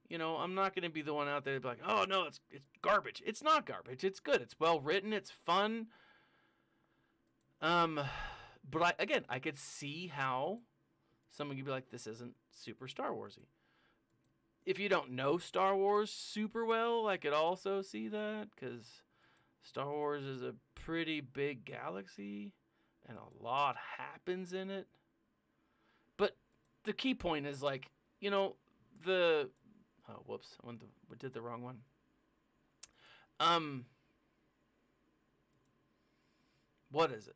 going to be the one out there to be like, oh no, it's garbage. It's not garbage. It's good. It's well written. It's fun. But I could see how someone could be like, this isn't super Star Warsy. If you don't know Star Wars super well, I could also see that, because Star Wars is a pretty big galaxy and a lot happens in it. But the key point is, like, we did the wrong one. What is it?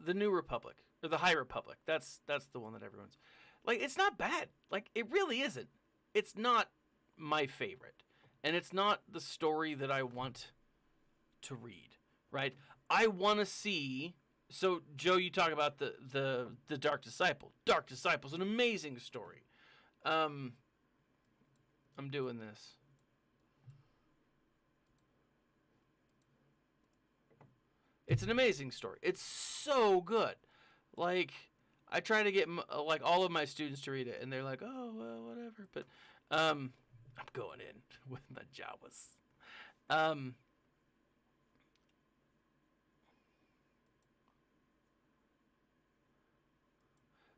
The New Republic, or the High Republic. That's the one that everyone's like. It's not bad. Like, it really isn't. It's not my favorite, and it's not the story that I want to read. Right? I want to see. So, Joe, you talk about the Dark Disciple. Dark Disciple's an amazing story. I'm doing this. It's an amazing story. It's so good. Like, I try to get like all of my students to read it, and they're like, "Oh, well, whatever." But I'm going in with my Jawas.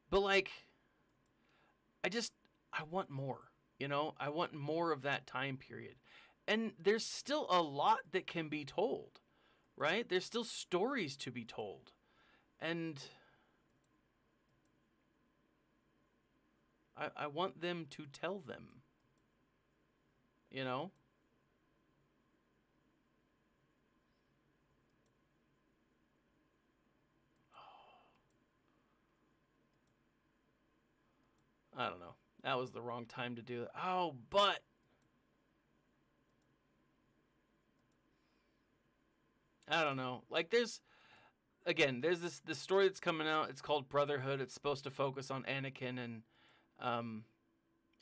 But like, I want more. I want more of that time period, and there's still a lot that can be told. Right? There's still stories to be told. And I want them to tell them. I don't know. That was the wrong time to do it. Oh, but I don't know. Like, there's this story that's coming out. It's called Brotherhood. It's supposed to focus on Anakin and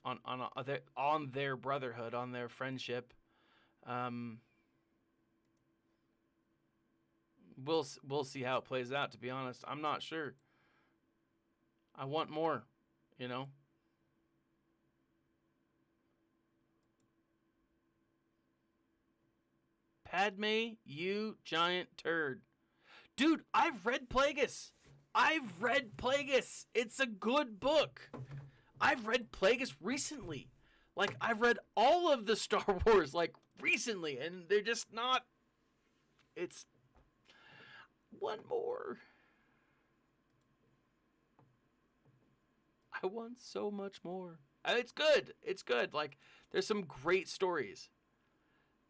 on their brotherhood, on their friendship. We'll see how it plays out. To be honest, I'm not sure. I want more. Padme, you giant turd. Dude, I've read Plagueis. It's a good book. I've read Plagueis recently. Like, I've read all of the Star Wars, like, recently, and they're just not... It's... One more. I want so much more. And it's good. It's good. Like, there's some great stories.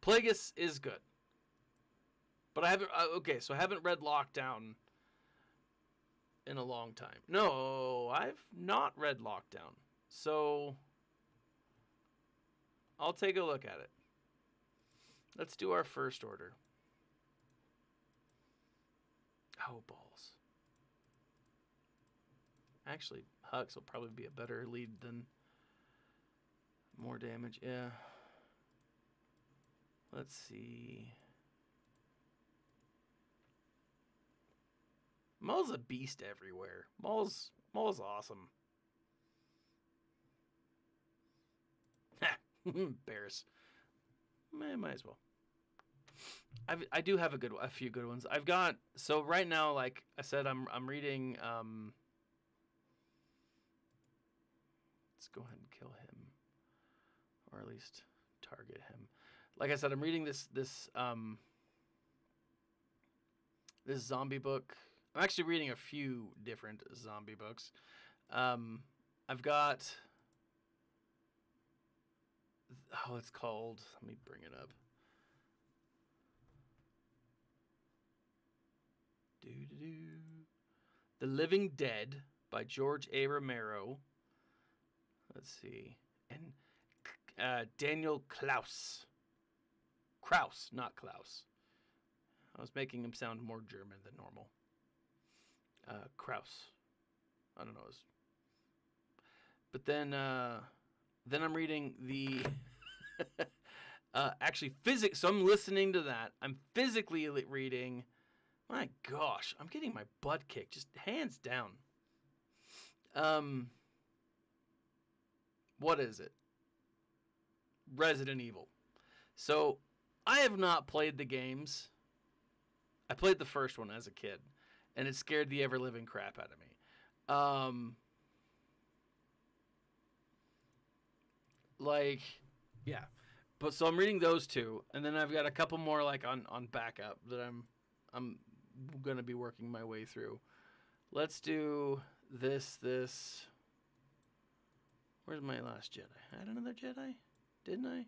Plagueis is good. But I haven't... so I haven't read Lockdown in a long time. No, I've not read Lockdown. So, I'll take a look at it. Let's do our first order. Oh, balls. Actually, Hux will probably be a better lead than more damage. Yeah. Let's see. Maul's a beast everywhere. Maul's awesome. Bears. Might as well. I do have a few good ones. I've got, so right now, like I said, I'm reading. Let's go ahead and kill him, or at least target him. Like I said, I'm reading this zombie book. I'm actually reading a few different zombie books. I've got, it's called, let me bring it up. The Living Dead by George A. Romero. Let's see. And Daniel Klaus. Kraus, not Klaus. I was making him sound more German than normal. Kraus. I don't know. But then I'm reading the actually physics. So I'm listening to that. I'm physically reading. My gosh, I'm getting my butt kicked, just hands down. What is it? Resident Evil. So I have not played the games. I played the first one as a kid, and it scared the ever-living crap out of me. Yeah. But so I'm reading those two, and then I've got a couple more like on backup that I'm gonna be working my way through. Let's do this. Where's my last Jedi? I had another Jedi, didn't I?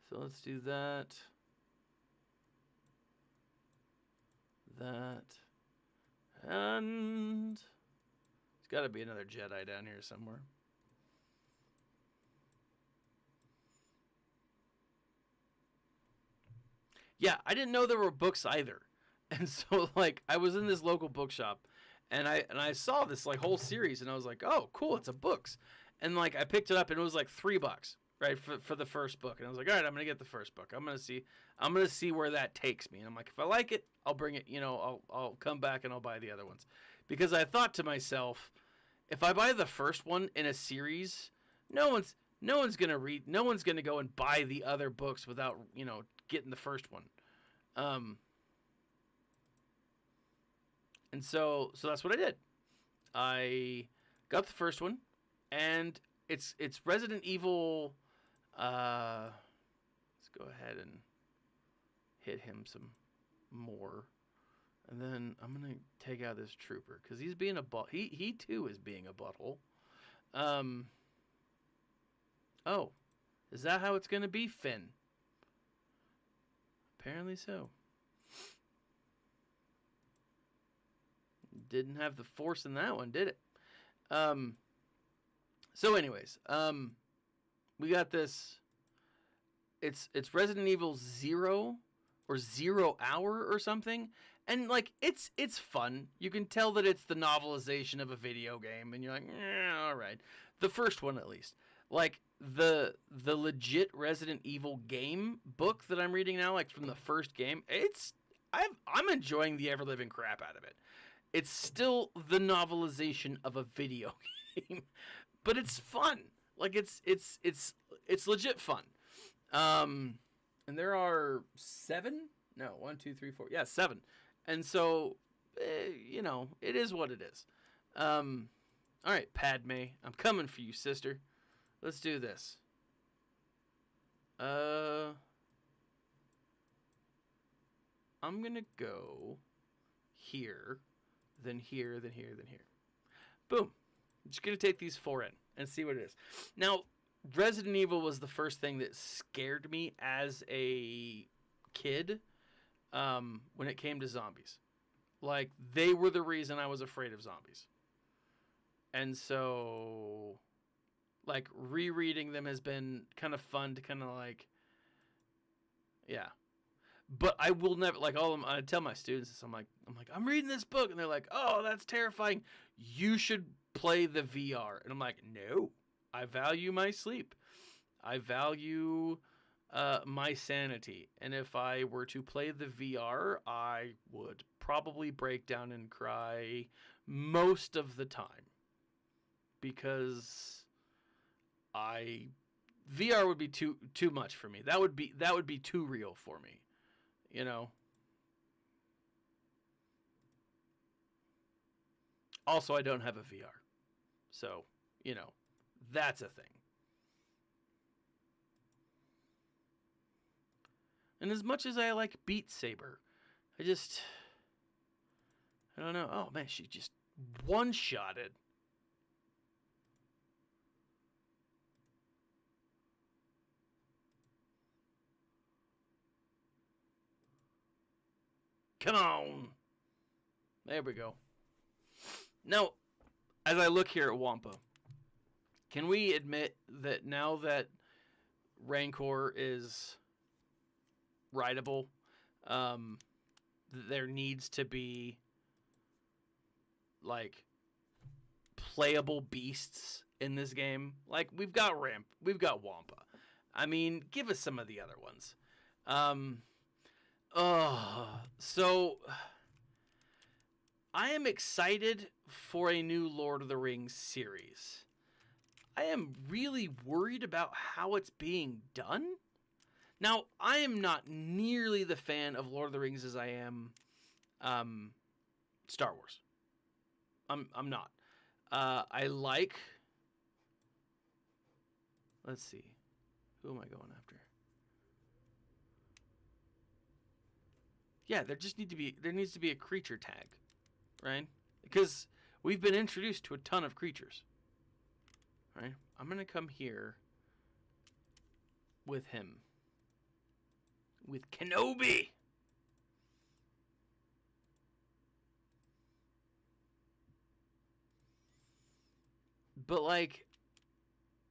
So let's do that. And there's got to be another Jedi down here somewhere. Yeah, I didn't know there were books either. And so like I was in this local bookshop and I saw this like whole series and I was like, "Oh, cool, it's a books." And like I picked it up and it was like $3, right, for the first book. And I was like, "All right, I'm going to get the first book. I'm going to see where that takes me." And I'm like, "If I like it, I'll bring it, I'll come back and I'll buy the other ones." Because I thought to myself, if I buy the first one in a series, no one's going to read, no one's going to go and buy the other books without, getting the first one. And so that's what I did. I got the first one, and it's Resident Evil. Let's go ahead and hit him some more, and then I'm gonna take out this trooper because he's being a he too is being a butthole. Oh, is that how it's gonna be, Finn? Apparently so. Didn't have the force in that one, did it? So anyways, we got this. It's Resident Evil 0 or 0 Hour or something, and like it's fun. You can tell that it's the novelization of a video game, and you're like, all right. The first one at least, like the legit Resident Evil game book that I'm reading now, like from the first game, I'm enjoying the ever living crap out of it. It's still the novelization of a video game, but it's fun. Like it's legit fun. And there are 7? No, 1, 2, 3, 4. Yeah, 7. And so, it is what it is. All right, Padme, I'm coming for you, sister. Let's do this. I'm gonna go here. Then here, then here, then here. Boom. I'm just going to take these 4 in and see what it is. Now, Resident Evil was the first thing that scared me as a kid when it came to zombies. Like, they were the reason I was afraid of zombies. And so, like, rereading them has been kind of fun to kind of like, yeah. But I will never, like, I tell my students this, I'm reading this book, and they're like, "Oh, that's terrifying. You should play the VR." And I'm like, "No, I value my sleep. I value my sanity. And if I were to play the VR, I would probably break down and cry most of the time. Because VR would be too much for me. That would be too real for me. Also, I don't have a VR. So, that's a thing. And as much as I like Beat Saber, I don't know. Oh, man, she just one-shotted. Come on. There we go. Now, as I look here at Wampa, can we admit that now that Rancor is rideable, there needs to be like playable beasts in this game? Like we've got Wampa. I mean, give us some of the other ones. So I am excited for a new Lord of the Rings series. I am really worried about how it's being done. Now, I am not nearly the fan of Lord of the Rings as I am Star Wars. I'm not. I like... Let's see. Who am I going after? Yeah, there needs to be a creature tag, right? Because we've been introduced to a ton of creatures. Right? I'm going to come here with him. With Kenobi. But like,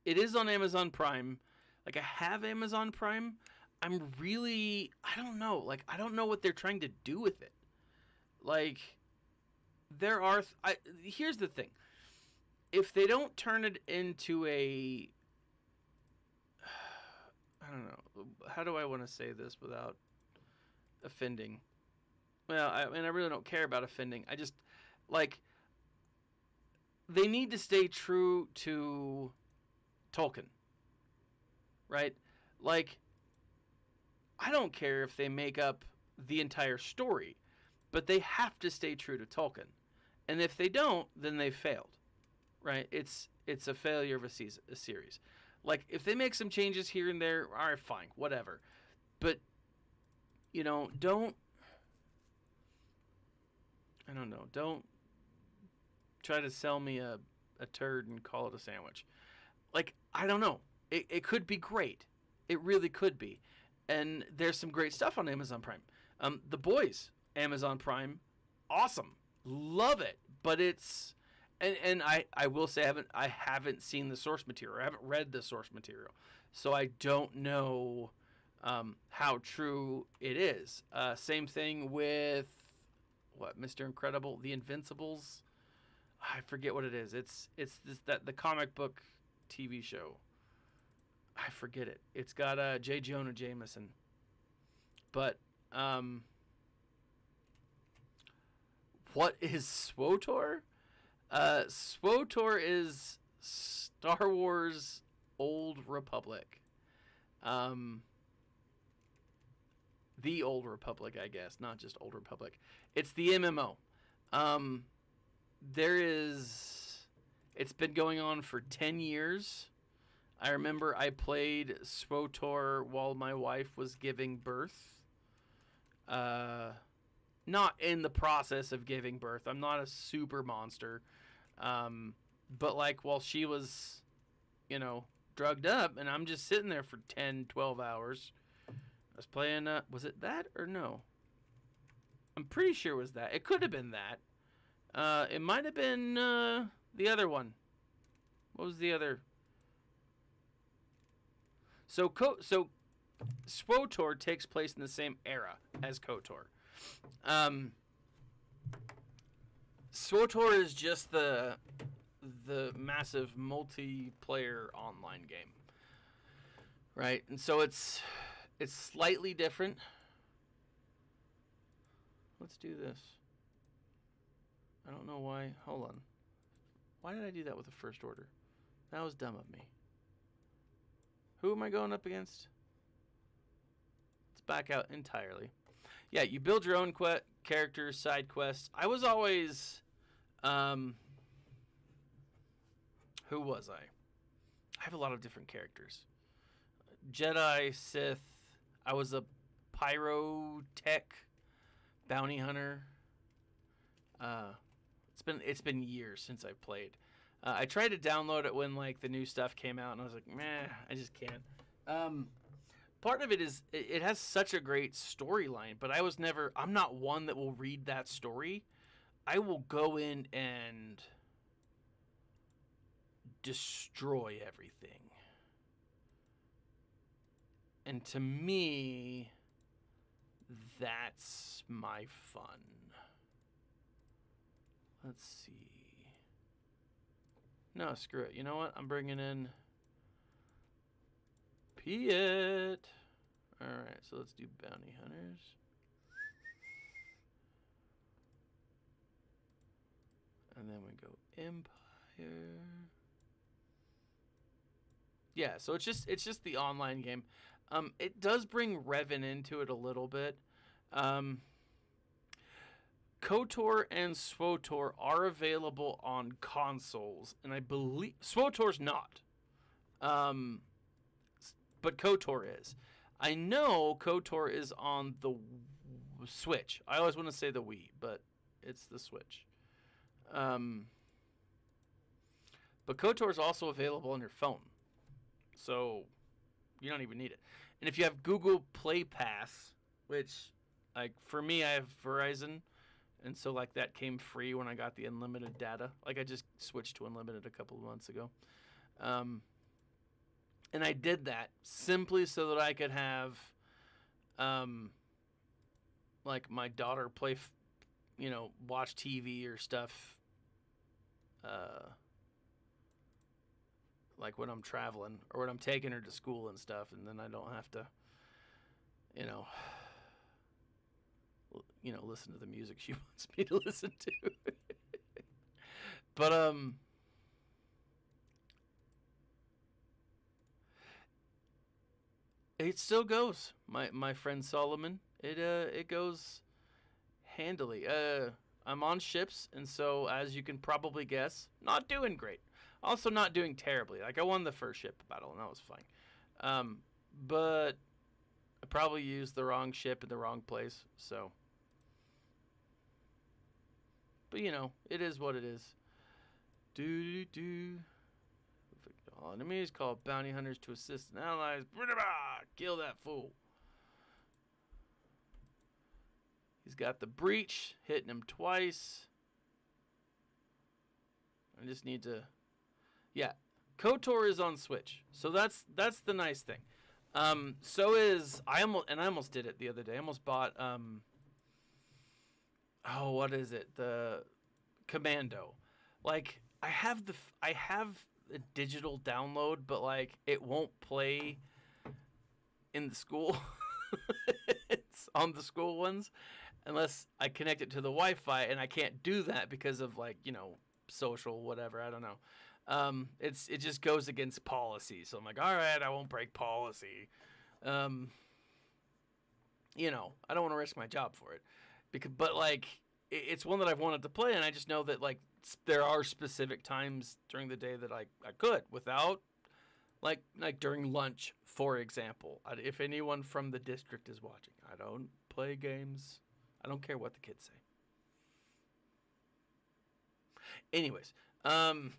it is on Amazon Prime. Like, I have Amazon Prime. I don't know. Like, I don't know what they're trying to do with it. Like, here's the thing. If they don't turn it into a... I don't know. How do I want to say this without offending? Well, I really don't care about offending. I just, like, they need to stay true to Tolkien. Right? Like, I don't care if they make up the entire story, but they have to stay true to Tolkien. And if they don't, then they've failed. Right? It's a failure of a series. Like, if they make some changes here and there, all right, fine, whatever. But, you know, don't try to sell me a turd and call it a sandwich. Like, I don't know. It could be great. It really could be. And there's some great stuff on Amazon Prime. The Boys, Amazon Prime, awesome. Love it. But it's... And I will say I haven't seen the source material. I haven't read the source material. So I don't know how true it is. Same thing with, Mr. Incredible? The Invincibles? I forget what it is. It's the comic book TV show. I forget it. It's got J. Jonah Jameson. But, what is SWTOR? SWTOR is Star Wars Old Republic. The Old Republic, I guess, not just Old Republic. It's the MMO. It's been going on for 10 years. I remember I played SWTOR while my wife was giving birth. Not in the process of giving birth. I'm not a super monster. But like while she was, drugged up and I'm just sitting there for 10, 12 hours. I was playing, was it that or no? I'm pretty sure it was that. It could have been that. It might have been, the other one. What was the other? So SWTOR takes place in the same era as KOTOR. SWTOR is just the massive multiplayer online game, right? And so it's slightly different. Let's do this. I don't know why. Hold on. Why did I do that with the first order? That was dumb of me. Who am I going up against? Let's back out entirely. Yeah, you build your own characters, side quests. I was always... who was I? I have a lot of different characters. Jedi, Sith. I was a pyrotech bounty hunter. It's been years since I played. I tried to download it when like the new stuff came out, and I was like, meh, I just can't. part of it is it has such a great storyline, but I'm not one that will read that story. I will go in and destroy everything. And to me, that's my fun. Let's see. No, screw it. You know what? I'm bringing in Piet. Alright, so let's do bounty hunters. And then we go Empire. Yeah, so it's just the online game. It does bring Revan into it a little bit. KOTOR and SWTOR are available on consoles, and I believe SWTOR's not. But KOTOR is. I know KOTOR is on the Switch. I always want to say the Wii, but it's the Switch. But KOTOR is also available on your phone, so you don't even need it. And if you have Google Play Pass, which, like, for me, I have Verizon, and so, like, that came free when I got the unlimited data. Like, I just switched to unlimited a couple of months ago. And I did that simply so that I could have, like, my daughter play, watch TV or stuff, like when I'm traveling or when I'm taking her to school and stuff, and then I don't have to, listen to the music she wants me to listen to. But it still goes. My friend Solomon, it goes handily. I'm on ships, and so as you can probably guess, not doing great. Also not doing terribly. Like, I won the first ship battle, and that was fine. But I probably used the wrong ship in the wrong place, so. But, it is what it is. All enemies call bounty hunters to assist and allies. Kill that fool. He's got the breach, hitting him twice. I just need to... Yeah, KOTOR is on Switch, so that's the nice thing. So is I almost did it the other day. I almost bought what is it? The Commando. Like, I have a digital download, but like it won't play in the school. It's on the school ones unless I connect it to the Wi-Fi, and I can't do that because of, like, social whatever, I don't know. It just goes against policy. So I'm like, all right, I won't break policy. I don't want to risk my job for it, but like, it's one that I've wanted to play, and I just know that, like, there are specific times during the day that I could without, like during lunch, for example. If anyone from the district is watching, I don't play games. I don't care what the kids say. Anyways, where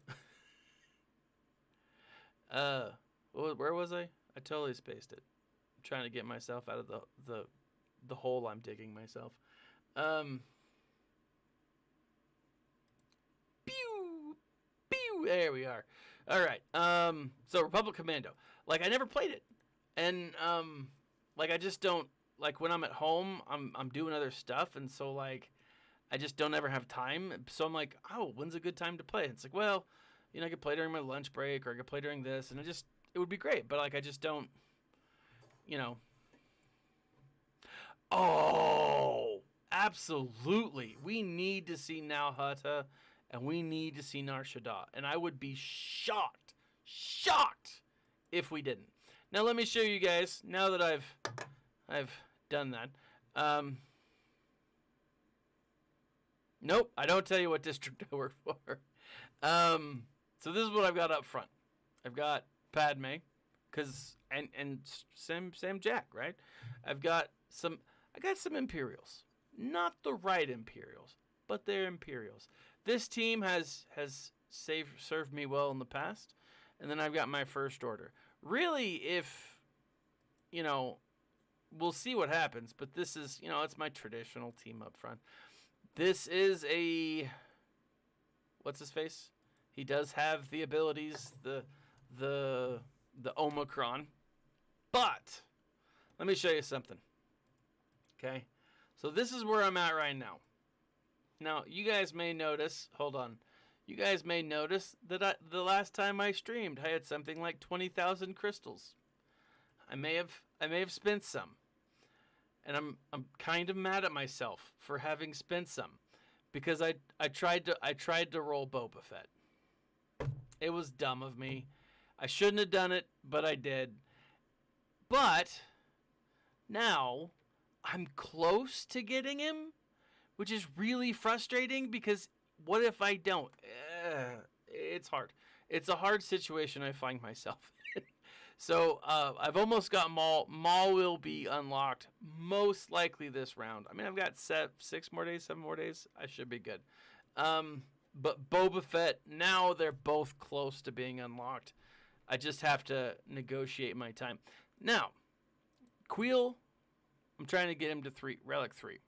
was I? I totally spaced it. I'm trying to get myself out of the hole I'm digging myself. Pew! There we are. All right. So Republic Commando. Like, I never played it, and like, I just don't, like, when I'm at home, I'm doing other stuff, and so, like, I just don't ever have time. So I'm like, oh, when's a good time to play? It's like, well, I could play during my lunch break, or I could play during this, and it would be great. But, like, I just don't, Oh, absolutely. We need to see Nalhutta, and we need to see Nar Shaddaa. And I would be shocked if we didn't. Now, let me show you guys, now that I've done that. Nope, I don't tell you what district I work for. So this is what I've got up front. I've got Padme, and Sam Jack, right? I've got some Imperials. Not the right Imperials, but they're Imperials. This team has served me well in the past. And then I've got my First Order. Really, if you know, we'll see what happens. But this is, you know, it's my traditional team up front. This is a, what's his face? He does have the abilities, the Omicron. But let me show you something. Okay, so this is where I'm at right now. Now, you guys may notice, hold on. You guys may notice that the last time I streamed, I had something like 20,000 crystals. I may have spent some. And I'm kind of mad at myself for having spent some, because I tried to roll Boba Fett. It was dumb of me. I shouldn't have done it, but I did. But now I'm close to getting him, which is really frustrating, because what if I don't? It's hard. It's a hard situation I find myself in. So I've almost got Maul. Maul will be unlocked most likely this round. I mean, I've got 7 more days. I should be good. But Boba Fett, now they're both close to being unlocked. I just have to negotiate my time. Now, Queel, I'm trying to get him to Relic 3.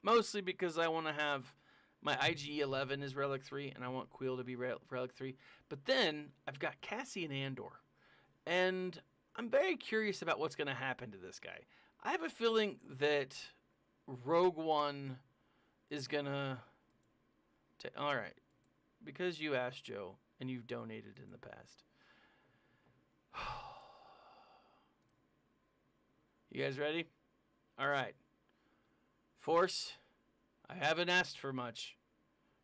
Mostly because I want to have my IG-11 is Relic 3, and I want Queel to be Relic 3. But then I've got Cassian Andor. And I'm very curious about what's going to happen to this guy. I have a feeling that Rogue One is going to... All right. Because you asked, Joe, and you've donated in the past. You guys ready? All right. Force, I haven't asked for much,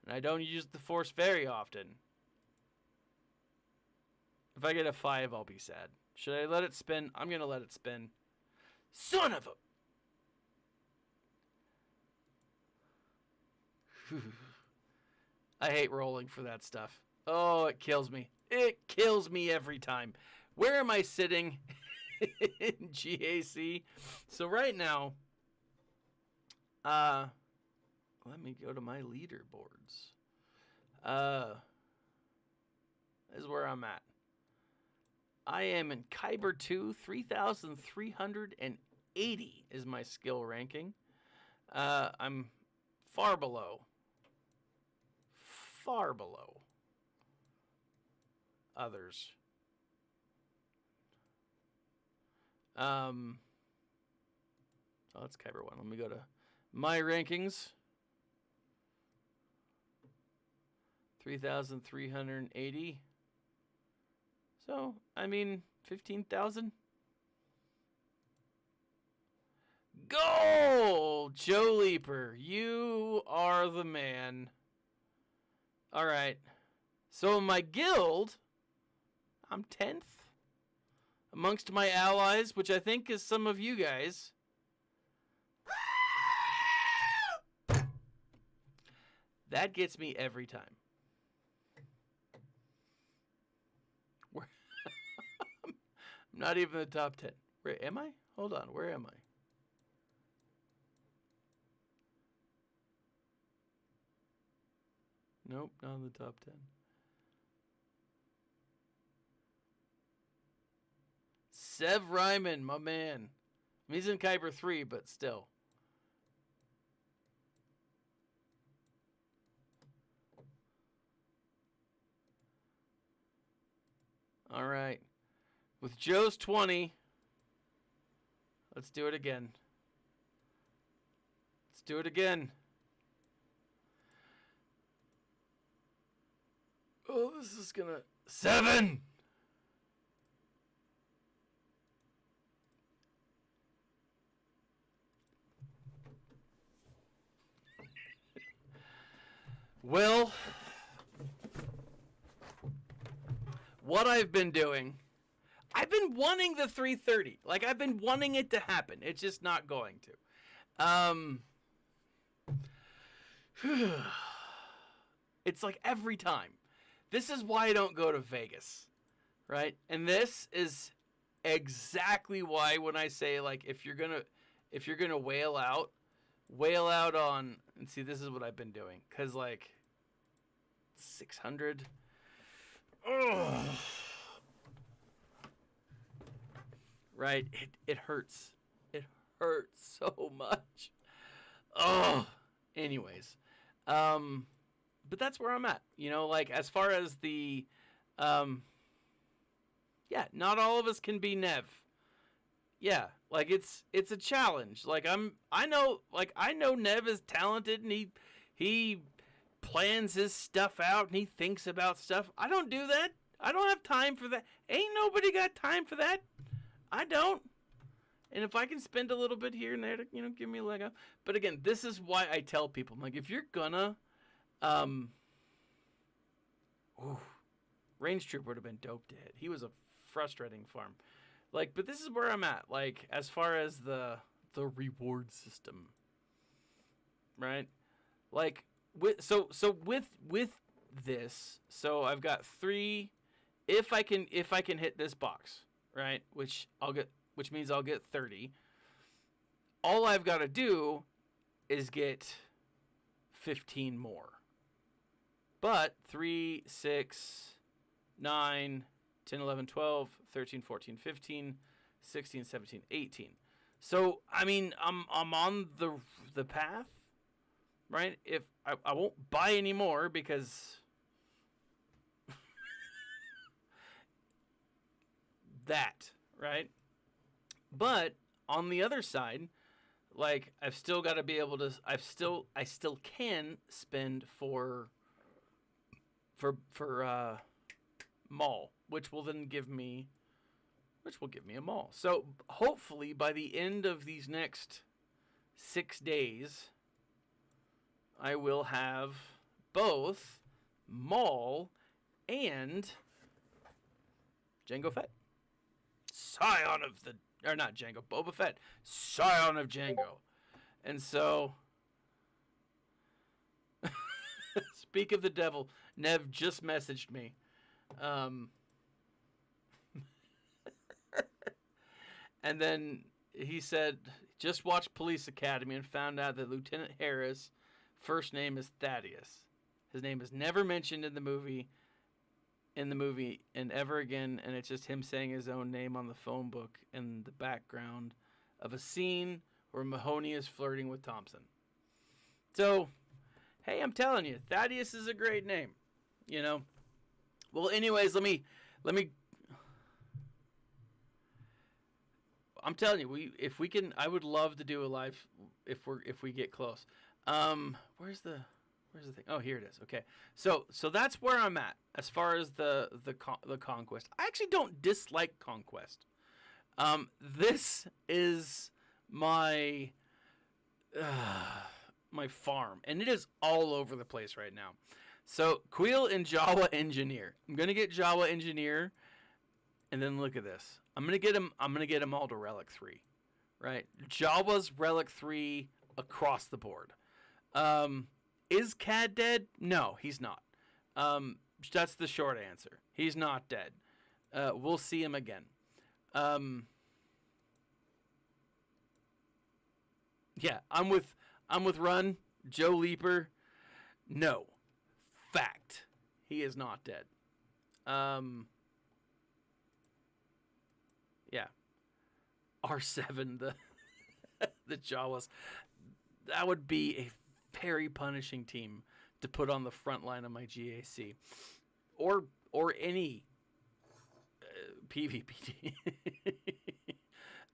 and I don't use the Force very often. If I get a 5, I'll be sad. Should I let it spin? I'm going to let it spin. Son of a... I hate rolling for that stuff. Oh, it kills me. It kills me every time. Where am I sitting in GAC? So right now, let me go to my leaderboards. This is where I'm at. I am in Kyber 2, 3,380 is my skill ranking. I'm far below others. Oh, it's Kyber 1. Let me go to my rankings. 3,380. So, I mean, 15,000. Go! Joe Leaper, you are the man. All right. So, in my guild, I'm 10th. Amongst my allies, which I think is some of you guys. That gets me every time. I'm not even in the top 10. Where am I? Hold on. Where am I? Nope, not in the top 10. Sev Ryman, my man. He's in Kyber 3, but still. All right. With Joe's 20, let's do it again. Let's do it again. Oh, this is gonna... 7! Well, what I've been doing, I've been wanting the 330. Like, I've been wanting it to happen. It's just not going to. It's like every time. This is why I don't go to Vegas, right? And this is exactly why when I say, like, if you're gonna whale out on, and see, this is what I've been doing, cause like 600. Ugh. right? It hurts. It hurts so much. Oh, anyways, but that's where I'm at. You know, like as far as the, yeah, not all of us can be Nev. Yeah, like it's a challenge. Like I know Nev is talented and he plans his stuff out and he thinks about stuff. I don't do that. I don't have time for that. Ain't nobody got time for that. I don't. And if I can spend a little bit here and there to, you know, give me a leg up. But again, this is why I tell people, I'm like, if you're gonna, Range Troop would have been dope to hit. He was a frustrating farm. Like, but this is where I'm at. Like, as far as the reward system, right? Like, with this, so I've got 3. If I can hit this box, right? Which means I'll get 30. All I've got to do is get 15 more. But 3, 6, 9, 10, 11, 12, 13, 14, 15, 16, 17, 18. So, I mean, I'm on the path, right? If I won't buy any more because that, right? But on the other side, like I've still got to be able to I still can spend for mall, which will give me a mall. So hopefully by the end of these next 6 days, I will have both mall and Jango Fett. Scion of the... Or not Jango, Boba Fett. Scion of Jango. And so... Speak of the devil. Nev just messaged me. And then he said, just watched Police Academy and found out that Lieutenant Harris' first name is Thaddeus. His name is never mentioned in the movie and ever again, and it's just him saying his own name on the phone book in the background of a scene where Mahoney is flirting with Thompson. So, hey, I'm telling you, Thaddeus is a great name, you know. Well, anyways, let me I'm telling you, if we can, I would love to do a live if we get close. Where's the thing? Oh, here it is. Okay, so that's where I'm at as far as the Conquest. I actually don't dislike Conquest. This is my my farm, and it is all over the place right now. So Queel and Jawa Engineer. I'm gonna get Jawa Engineer, and then look at this. I'm gonna get him all to Relic 3, right? Jawa's Relic 3 across the board. Is Cad dead? No, he's not. That's the short answer. He's not dead. We'll see him again. Yeah, I'm with Run. Joe Leaper. No. Fact. He is not dead. Yeah. R7, the Jawas. That would be a very punishing team to put on the front line of my GAC. Or any PvP team.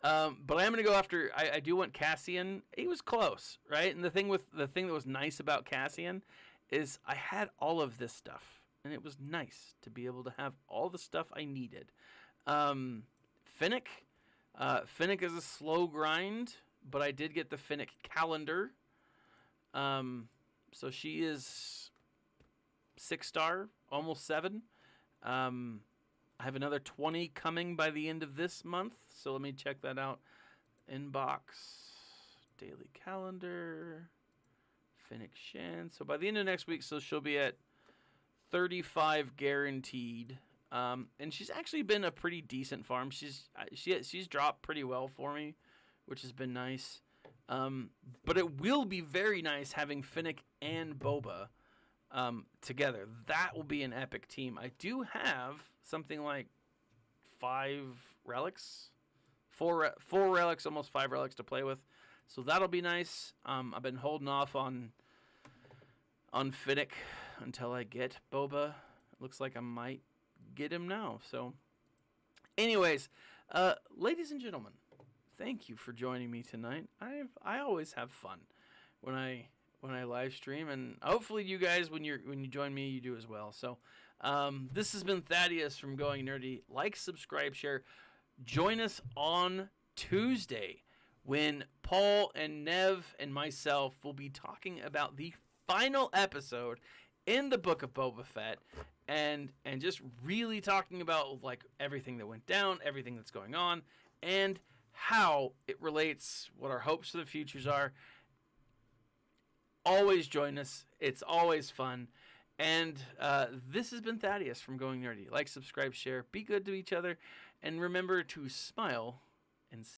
But I'm gonna go after. I do want Cassian. He was close, right? And the thing that was nice about Cassian is I had all of this stuff, and it was nice to be able to have all the stuff I needed. Finnick is a slow grind, but I did get the Finnick calendar. So she is 6-star, almost 7. I have another 20 coming by the end of this month, so let me check that out. Inbox, daily calendar, Finnick Shan. So by the end of next week, so she'll be at 35 guaranteed. And she's actually been a pretty decent farm. She's dropped pretty well for me, which has been nice. But it will be very nice having Finnick and Boba together. That will be an epic team. I do have something like 5 relics, Four relics, almost 5 relics to play with. So that'll be nice. I've been holding off on Finnick until I get Boba. It looks like I might get him now. So anyways, ladies and gentlemen, thank you for joining me tonight. I always have fun when I live stream, and hopefully you guys, when you join me, you do as well. So this has been Thaddeus from Going Nerdy. Like, subscribe, share. Join us on Tuesday when Paul and Nev and myself will be talking about the final episode in the Book of Boba Fett, and just really talking about like everything that went down, everything that's going on, and how it relates, what our hopes for the futures are. Always join us. It's always fun. And this has been Thaddeus from Going Nerdy. Like, subscribe, share, be good to each other, and remember to smile